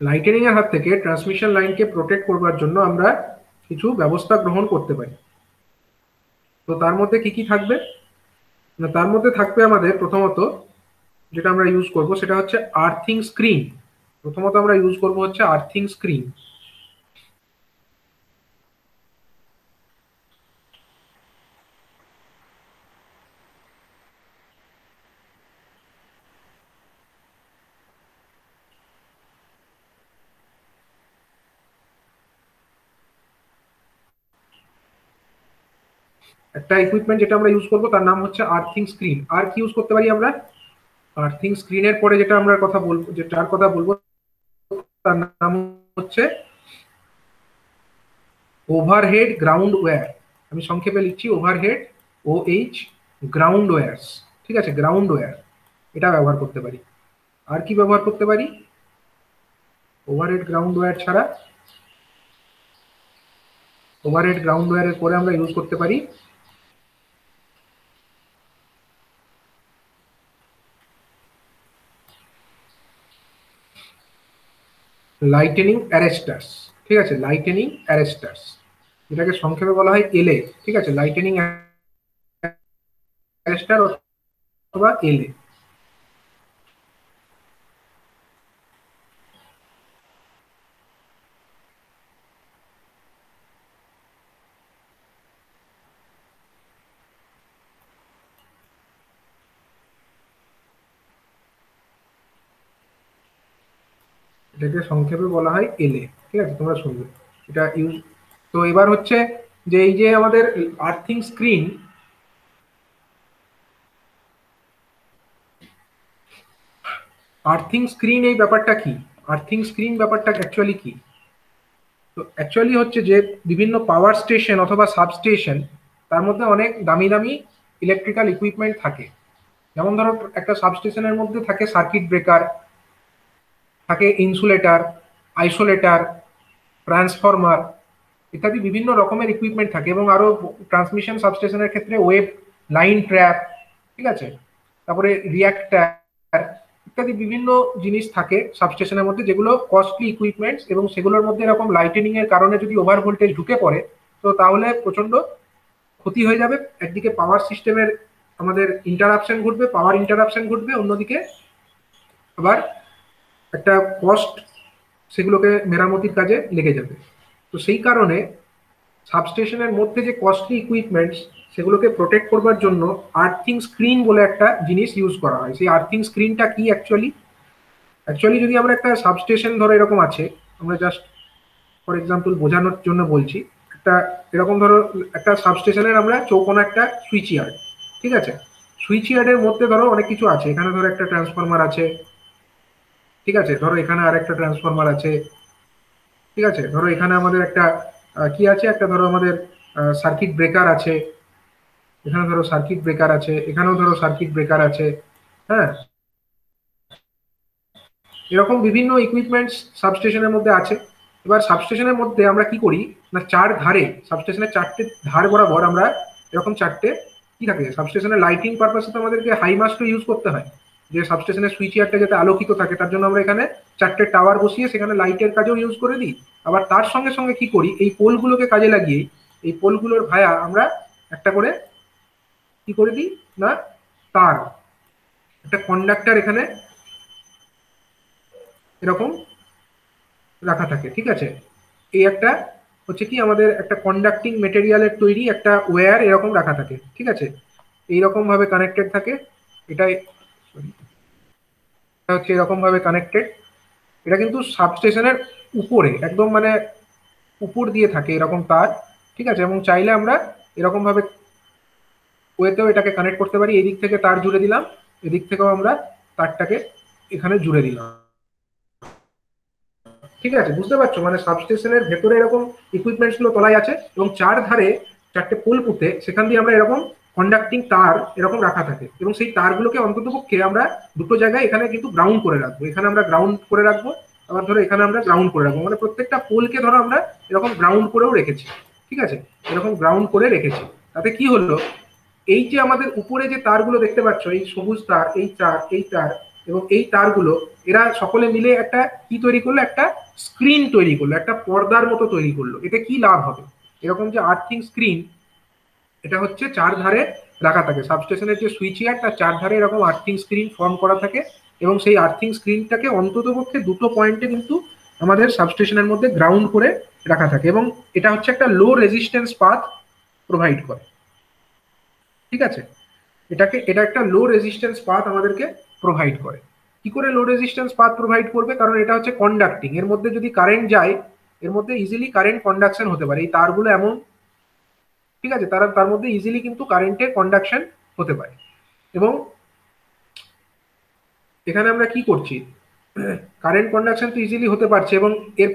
লাইটেনিং এর হাত থেকে ট্রান্সমিশন লাইনকে প্রোটেক্ট করবার জন্য আমরা কিছু ব্যবস্থা গ্রহণ করতে পারি। তো তার মধ্যে কি কি থাকবে? না, তার মধ্যে থাকবে আমাদের প্রথমত যেটা আমরা ইউজ করব, সেটা হচ্ছে আর্থিং স্ক্রিন। প্রথমত আমরা ইউজ করব হচ্ছে আর্থিং স্ক্রিন। একটা ইকুইপমেন্ট যেটা আমরা ইউজ করব তার নাম হচ্ছে আর্থিং স্ক্রিন। আর কি ইউজ করতে পারি আমরা? আর্থিং স্ক্রিনের পরে যেটা আমরা কথা বলবো, যেটার কথা বলবো, তার নাম হচ্ছে ওভারহেড গ্রাউন্ড ওয়্যার। আমি সংক্ষেপে লিখছি ওভারহেড, OH, গ্রাউন্ড ওয়্যার্স। ঠিক আছে? গ্রাউন্ড ওয়্যার, এটা ব্যবহার করতে পারি। আর কি ব্যবহার করতে পারি? ওভারহেড গ্রাউন্ড ওয়্যার ছাড়া, ওভারহেড গ্রাউন্ড ওয়্যারের পরে আমরা ইউজ করতে পারি লাইটেনিং অ্যারেস্টার্স। ঠিক আছে? লাইটেনিং অ্যারেস্টার্স, এটাকে সংক্ষেপে বলা হয় LA। ঠিক আছে? লাইটেনিং অ্যারেস্টার অথবা LA। এটাকে সংক্ষেপে বলা হয় LA। ঠিক আছে? তোমরা শুনবে এটা ইউজ। তো এবার হচ্ছে যে এই যে আমাদের আর্থিং স্ক্রিন, আর্থিং স্ক্রিন এই ব্যাপারটা কি? আর্থিং স্ক্রিন ব্যাপারটা অ্যাকচুয়ালি কি? তো অ্যাকচুয়ালি হচ্ছে যে বিভিন্ন পাওয়ার স্টেশন অথবা সাবস্টেশন, তার মধ্যে অনেক দামি দামি ইলেকট্রিক্যাল ইকুইপমেন্ট থাকে। যেমন ধরো একটা সাবস্টেশনের মধ্যে থাকে সার্কিট ব্রেকার, থাকে ইনসুলেটর, আইসোলেটর, ট্রান্সফরমার ইত্যাদি বিভিন্ন রকমের ইকুইপমেন্ট থাকে, এবং আরো ট্রান্সমিশন সাবস্টেশনের ক্ষেত্রে ওয়েব, লাইন ট্র্যাপ, ঠিক আছে, তারপরে রিয়াক্টার ইত্যাদি বিভিন্ন জিনিস থাকে সাবস্টেশনের মধ্যে, যেগুলো কস্টলি ইকুইপমেন্টস, এবং সেগুলোর মধ্যে এরকম লাইটেনিং এর কারণে যদি ওভার ভোল্টেজ ঢুকে পড়ে তো তাহলে প্রচন্ড ক্ষতি হয়ে যাবে। একদিকে পাওয়ার সিস্টেমের আমাদের ইন্টারাপশন ঘটবে, পাওয়ার ইন্টারাপশন ঘটবে, অন্যদিকে আবার একটা কস্ট সেগুলোকে মেরামতির কাজে লেগে যাবে। তো সেই কারণে সাবস্টেশনের মধ্যে যে কস্টলি ইকুইপমেন্টস সেগুলোকে প্রোটেক্ট করবার জন্য আর্থিং স্ক্রিন বলে একটা জিনিস ইউজ করা হয়। সেই আর্থিং স্ক্রিনটা কি অ্যাকচুয়ালি যদি আমরা একটা সাবস্টেশন ধরো এরকম আছে, আমরা জাস্ট ফর এক্সাম্পল বোঝানোর জন্য বলছি, একটা এরকম ধরো একটা সাবস্টেশনের আমরা চৌকোনা একটা সুইচ ইয়ার্ড, ঠিক আছে, সুইচ ইয়ার্ডের মধ্যে ধরো অনেক কিছু আছে, এখানে ধরো একটা ট্রান্সফরমার আছে, ঠিক আছে, ধরো এখানে আর একটা ট্রান্সফরমার আছে, ঠিক আছে, ধরো এখানে আমাদের একটা কি আছে, একটা ধরো আমাদের সার্কিট ব্রেকার আছে, এখানে ধরো সার্কিট ব্রেকার আছে, এখানেও ধরো সার্কিট ব্রেকার আছে, হ্যাঁ, এরকম বিভিন্ন ইকুইপমেন্টস সাবস্টেশনের মধ্যে আছে। এবার সাবস্টেশনের মধ্যে আমরা কি করি না, চার ধারে সাবস্টেশনের চারটে ধার বরাবর আমরা এরকম চারটে কি থাকে, সাবস্টেশনের লাইটিং পারপাসে তো আমাদেরকে হাই মাস্ট ইউজ করতে হয়, যে সাবস্টেশনের সুইচ ইয়ারটা যাতে আলোকিত থাকে তার জন্য আমরা এখানে চারটে টাওয়ার বসিয়ে সেখানে লাইটের কাজেও ইউজ করে দিই। আবার তার সঙ্গে সঙ্গে কি করি, এই পোলগুলোকে কাজে লাগিয়ে এই পোলগুলোর ভায়া আমরা একটা করে কি করে দিই না, তার একটা কন্ডাক্টর এখানে এরকম রাখা থাকে, ঠিক আছে, এই একটা হচ্ছে কি আমাদের একটা কন্ডাক্টিং মেটেরিয়ালের তৈরি একটা ওয়্যার এরকম রাখা থাকে, ঠিক আছে, এইরকম ভাবে কানেক্টেড থাকে, এটাই sorry, এটা হচ্ছে এরকম ভাবে কানেক্টেড। এটা কিন্তু সাবস্টেশনের উপরে একদম মানে উপর দিয়ে থাকে এরকম তার, ঠিক আছে, এবং চাইলে আমরা এরকম ভাবে ওয়েতেও এটাকে কানেক্ট করতে পারি। এদিক থেকে তার জুড়ে দিলাম, এদিক থেকেও আমরা তারটাকে এখানে জুড়ে দিলাম, ঠিক আছে, বুঝতে পারছো, মানে সাবস্টেশনের ভেতরে এরকম ইকুইপমেন্টস গুলো তলায় আছে, এবং চার ধারে চারটে পোল পুঁতে সেখান দিয়ে আমরা এরকম কন্ডাক্টিং তার এরকম রাখা থাকে, এবং সেই তারগুলোকে অন্ততপক্ষে আমরা দুটো জায়গায় এখানে কিন্তু গ্রাউন্ড করে রাখবো, এখানে আমরা গ্রাউন্ড করে রাখবো, আবার ধরো এখানে আমরা গ্রাউন্ড করে রাখবো, মানে প্রত্যেকটা পোলকে ধরো আমরা এরকম গ্রাউন্ড করেও রেখেছি, ঠিক আছে, এরকম গ্রাউন্ড করে রেখেছি। তাতে কি হলো, এই যে আমাদের উপরে যে তারগুলো দেখতে পাচ্ছ, এই সবুজ তার, এই তার, এই তার এবং এই তারগুলো, এরা সকলে মিলে একটা কি তৈরি করলো, একটা স্ক্রিন তৈরি করলো, একটা পর্দার মতো তৈরি করলো। এতে কি লাভ হবে, এরকম যে আর্থিং স্ক্রিন, এটা হচ্ছে চার ধারে রাখা থাকে, সাবস্টেশনের যে সুইচ ইয়ার তার চার ধারে এরকম আর্থিং স্ক্রিন ফর্ম করা থাকে, এবং সেই আর্থিং স্ক্রিনটাকে অন্তত পক্ষে দুটো পয়েন্টে কিন্তু আমাদের সাবস্টেশনের মধ্যে গ্রাউন্ড করে রাখা থাকে, এবং এটা হচ্ছে একটা লো রেজিস্ট্যান্স পাথ প্রোভাইড করে, ঠিক আছে, এটা একটা লো রেজিস্ট্যান্স পাথ আমাদেরকে প্রোভাইড করে। কি করে লো রেজিস্ট্যান্স পাথ প্রোভাইড করবে, কারণ এটা হচ্ছে কন্ডাক্টিং, এর মধ্যে যদি কারেন্ট যায় এর মধ্যে ইজিলি কারেন্ট কন্ডাকশন হতে পারে, এই তারগুলো এমন, ঠিক আছে, তার মধ্যে ইজিলি কিন্তু কারেন্টের কন্ডাকশন হতে পারে। এবং এখানে আমরা কি করছি, কারেন্ট কন্ডাকশন তো ইজিলি হতে পারছে, এবং এর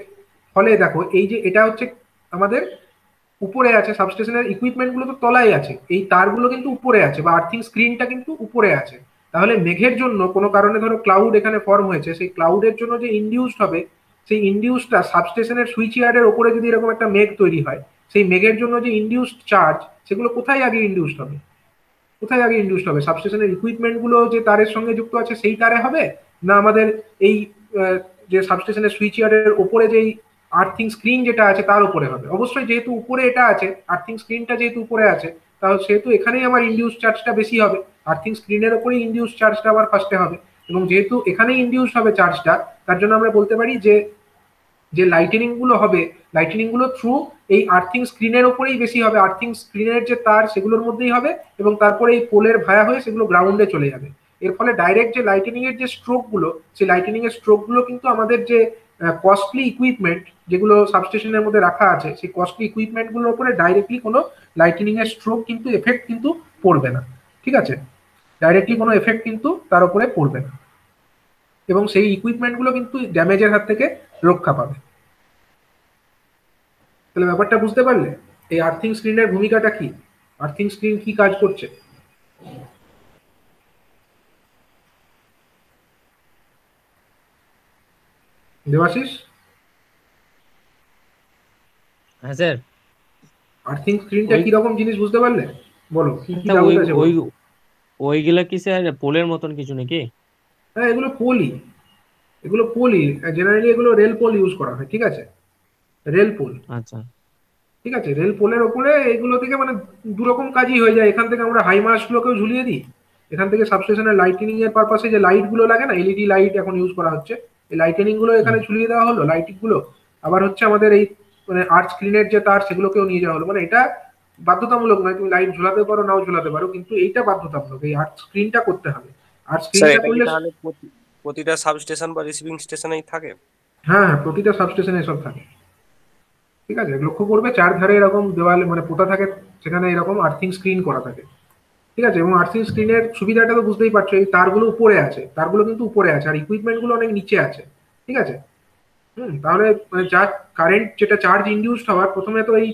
ফলে দেখো এই যে এটা হচ্ছে আমাদের উপরে আছে, সাবস্টেশনের ইকুইপমেন্ট গুলো তো তলায় আছে, এই তারগুলো কিন্তু উপরে আছে, বা আর্থিং স্ক্রিনটা কিন্তু উপরে আছে। তাহলে মেঘের জন্য কোনো কারণে ধরো ক্লাউড এখানে ফর্ম হয়েছে, সেই ক্লাউডের জন্য যে ইনডিউসড হবে, সেই ইনডিউসটা সাবস্টেশনের সুইচ ইয়ার্ডের ওপরে যদি এরকম একটা মেঘ তৈরি হয়, সেই মেঘের জন্য যে ইনডিউসড চার্জ সেগুলো কোথায় আগে ইনডিউসড হবে, কোথায় আগে ইনডিউসড হবে, সাবস্টেশনের ইকুইপমেন্ট গুলো যে তারের সঙ্গে যুক্ত আছে সেই তারে হবে, না আমাদের এই যে সাবস্টেশনের সুইচ ইয়ার্ডের ওপরে যেই আর্থিং স্ক্রিন যেটা আছে তার উপরে হবে? অবশ্যই যেহেতু উপরে এটা আছে, আর্থিং স্ক্রিনটা যেহেতু উপরে আছে, তাহলে সেহেতু এখানেই আমার ইনডিউস চার্জটা বেশি হবে, আর্থিং স্ক্রিনের ওপরেই ইনডিউস চার্জটা আবার ফার্স্টে হবে, এবং যেহেতু এখানেই ইনডিউস হবে চার্জটা, তার জন্য আমরা বলতে পারি যে যে লাইটেনিং গুলো হবে, লাইটেনিং গুলো থ্রু এই আর্থিং স্ক্রিনের উপরেই বেশি হবে, আর্থিং স্ক্রিনের যে তার সেগুলোর মধ্যেই হবে, এবং তারপরে এই পোলের ভায়া হয়ে সেগুলো গ্রাউন্ডে চলে যাবে। এর ফলে ডাইরেক্ট যে লাইটেনিং এর যে স্ট্রোক গুলো, সেই লাইটেনিং এর স্ট্রোক গুলো কিন্তু আমাদের যে কস্টলি ইকুইপমেন্ট যেগুলো সাবস্টেশনের মধ্যে রাখা আছে, সেই কস্টলি ইকুইপমেন্ট গুলোর উপরে ডাইরেক্টলি কোনো লাইটেনিং এর স্ট্রোক কিন্তু এফেক্ট কিন্তু পড়বে না, ঠিক আছে, ডাইরেক্টলি কোনো এফেক্ট কিন্তু তার উপরে পড়বে না। এবং সেই ইকুইপমেন্ট গুলো কিন্তু ড্যামেজের হাত থেকে রক্ষা পাবে। তাহলে ব্যাপারটা বুঝতে পারলে এই আর্থিং স্ক্রিনের ভূমিকাটা কি, আর্থিং স্ক্রিন কি কাজ করছে। দেবাশিস, হ্যাঁ স্যার। আর্থিং স্ক্রিনটা ওই কি রকম জিনিস বুঝতে পারলে, বলো কি কি তা ডাউট ওই আছে ওই বলো। ওইগুলা কি স্যার পোলের মতন কিছু নাকি? হ্যাঁ, এগুলো পোলই, এগুলো পোলই, জেনারেলি এগুলো রেল পোল ইউজ করা হয়, ঠিক আছে, রেল পোল। আচ্ছা ঠিক আছে, রেল পোলের ওপরে এগুলো থেকে মানে দু রকম কাজই হয়ে যায়। এখান থেকে আমরা হাই মাস্ট গুলোকেও ঝুলিয়ে দিই, এখান থেকে সাবস্টেশনের লাইটিনিং এর পারপাসে যে লাইট গুলো লাগে না, এলইডি লাইট এখন ইউজ করা হচ্ছে, এই লাইটিনিং গুলো এখানে হুম, ঝুলিয়ে দেওয়া হলো, লাইটিং গুলো। আবার হচ্ছে আমাদের এই মানে আর্ট স্ক্রিনের যে তার সেগুলোকেও নিয়ে যাওয়া হলো। মানে এটা বাধ্যতামূলক নয়, তুমি লাইট ঝুলাতে পারো নাও ঝুলাতে পারো, কিন্তু এইটা বাধ্যতামূলক, এই আর্ট স্ক্রিনটা করতে হবে। আর্ট স্যার স্ক্রিনটা এটা কি করলে তাহলে প্রতিটা সাবস্টেশন বা রিসিভিং স্টেশনেই থাকে? হ্যাঁ হ্যাঁ, প্রতিটা সাবস্টেশনে এসব থাকে। ঠিক আছে, লক্ষ্য করবে চারধারে এরকম দেওয়ালে মানে পোতা থাকে, সেখানে এরকম আর্থিং স্ক্রিন করা থাকে। ঠিক আছে, এবং আর্থিং স্ক্রিনের সুবিধাটা তো বুঝতেই পারছো, এই তারগুলো উপরে আছে, তারগুলো কিন্তু উপরে আছে আর ইকুইপমেন্ট গুলো অনেক নিচে আছে। ঠিক আছে, তাহলে মানে যা কারেন্ট যেটা চার্জ ইনডিউসড হওয়ার, প্রথমে তো এই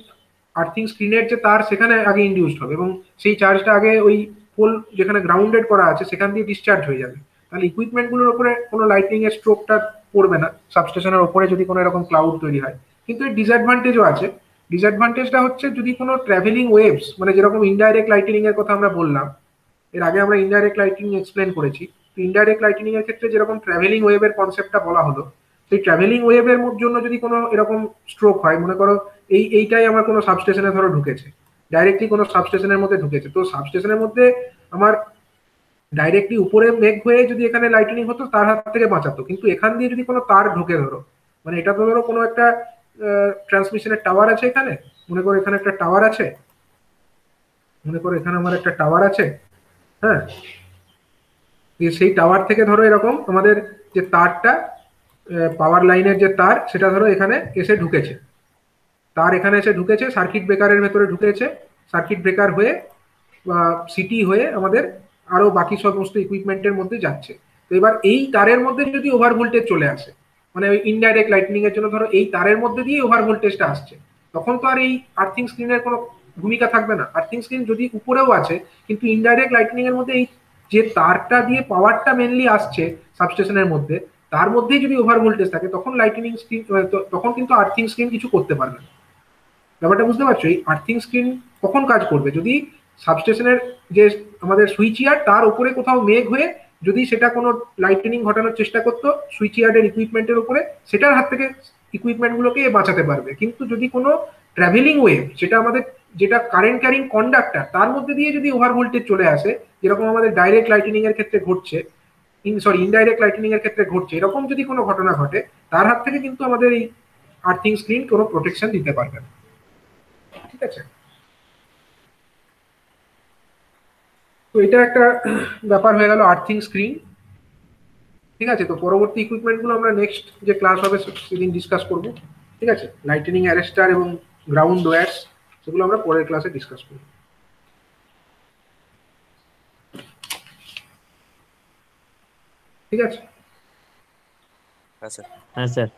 আর্থিং স্ক্রিনের যে তার সেখানে আগে ইনডিউসড হবে এবং সেই চার্জটা আগে ওই পোল যেখানে গ্রাউন্ডেড করা আছে সেখান দিয়ে ডিসচার্জ হয়ে যাবে। তাহলে ইকুইপমেন্ট গুলোর উপরে কোনো লাইটিং এর স্ট্রোকটা পড়বে না সাবস্টেশনের ওপরে যদি কোনো এরকম ক্লাউড তৈরি হয়। কিন্তু এর ডিসঅ্যাডভান্টেজও আছে। ডিসঅ্যাডভান্টেজটা হচ্ছে যদি কোনো ট্রাভেলিং ওয়েভস, মানে যেরকম ইনডাইরেক্ট লাইটিনিং এর কথা আমরা বললাম, এর আগে আমরা ইনডাইরেক্ট লাইটিং এক্সপ্লেন করেছি। তো ইনডাইরেক্ট লাইটিনিং এর ক্ষেত্রে যেরকম ট্রাভেলিং ওয়েভের কনসেপ্টটা বলা হলো, সেই ট্রাভেলিং ওয়েভের জন্য যদি কোনো এরকম স্ট্রোক হয়, মনে করো এইটাই আমার কোনো সাবস্টেশনে ধরো ঢুকেছে, ডাইরেক্টলি কোনো সাবস্টেশনের মধ্যে ঢুকেছে, তো সাবস্টেশনের মধ্যে আমার ডাইরেক্টলি উপরে মেঘ হয়ে যদি এখানে লাইটিনিং হতো তার হাত থেকে বাঁচাতো, কিন্তু এখান দিয়ে যদি কোনো তার ঢোকে ধরো, মানে এটা তো ধরো কোনো একটা ট্রান্সমিশনের টাওয়ার আছে এখানে, মনে করো এখানে একটা টাওয়ার আছে, মনে করো এখানে আমার একটা টাওয়ার আছে, হ্যাঁ, সেই টাওয়ার থেকে ধরো এরকম আমাদের যে তারটা, পাওয়ার লাইনের যে তার সেটা ধরো এখানে এসে ঢুকেছে, তার এখানে এসে ঢুকেছে, সার্কিট ব্রেকারের ভেতরে ঢুকেছে, সার্কিট ব্রেকার হয়ে বা সিটি হয়ে আমাদের আরো বাকি সমস্ত ইকুইপমেন্টের মধ্যে যাচ্ছে। তো এবার এই তারের মধ্যে যদি ওভার ভোল্টেজ চলে আসে, মানে ওই ইনডাইরেক্ট লাইটনিং এর জন্য ধরো এই তারের মধ্যে দিয়ে ওভার ভোল্টেজটা আসছে, তখন তো আর এই আর্থিং স্ক্রিনের কোনো ভূমিকা থাকবে না। আর্থিং স্ক্রিন যদি উপরেও আছে, কিন্তু ইনডাইরেক্ট লাইটনিং এর মধ্যে এই যে তারটা দিয়ে পাওয়ারটা মেনলি আসছে সাবস্টেশনের মধ্যে, তার মধ্যেই যদি ওভার ভোল্টেজ থাকে, তখন লাইটনিং স্ক্রিন, তখন কিন্তু আর্থিং স্ক্রিন কিছু করতে পারবে না। ব্যাপারটা বুঝতে পারছো, এই আর্থিং স্ক্রিন কখন কাজ করবে, যদি সাবস্টেশনের যে আমাদের সুইচ ইয়ার্ড তার উপরে কোথাও মেঘ হয়ে যদি সেটা কোনো লাইটেনিং ঘটানোর চেষ্টা করতো সুইচ ইয়ার্ডের ইকুইপমেন্টের উপরে, সেটার হাত থেকে ইকুইপমেন্ট গুলোকে বাঁচাতে পারবে। কিন্তু যদি কোনো ট্রাভেলিং ওয়েভ, যেটা আমাদের যেটা কারেন্ট ক্যারিং কন্ডাক্টর, তার মধ্যে দিয়ে যদি ওভার ভোল্টেজ চলে আসে, যেরকম আমাদের ডাইরেক্ট লাইটেনিং এর ক্ষেত্রে ঘটছে, ইনডাইরেক্ট লাইটেনিং এর ক্ষেত্রে ঘটছে, এরকম যদি কোনো ঘটনা ঘটে, তার হাত থেকে কিন্তু আমাদের এই আর্থিং স্ক্রিন কোনো প্রোটেকশন দিতে পারবে না। ঠিক আছে, তো এটা একটা ব্যাপার হয়ে গেল আর্থিং স্ক্রিন। ঠিক আছে, তো পরবর্তী ইকুইপমেন্ট গুলো আমরা নেক্সট যে ক্লাস হবে সেদিন ডিসকাস করব। ঠিক আছে, লাইটেনিং অ্যারেস্টার এবং গ্রাউন্ড ওয়্যারস, সেগুলো আমরা পরের ক্লাসে ডিসকাস করব। ঠিক আছে। হ্যাঁ স্যার। হ্যাঁ স্যার।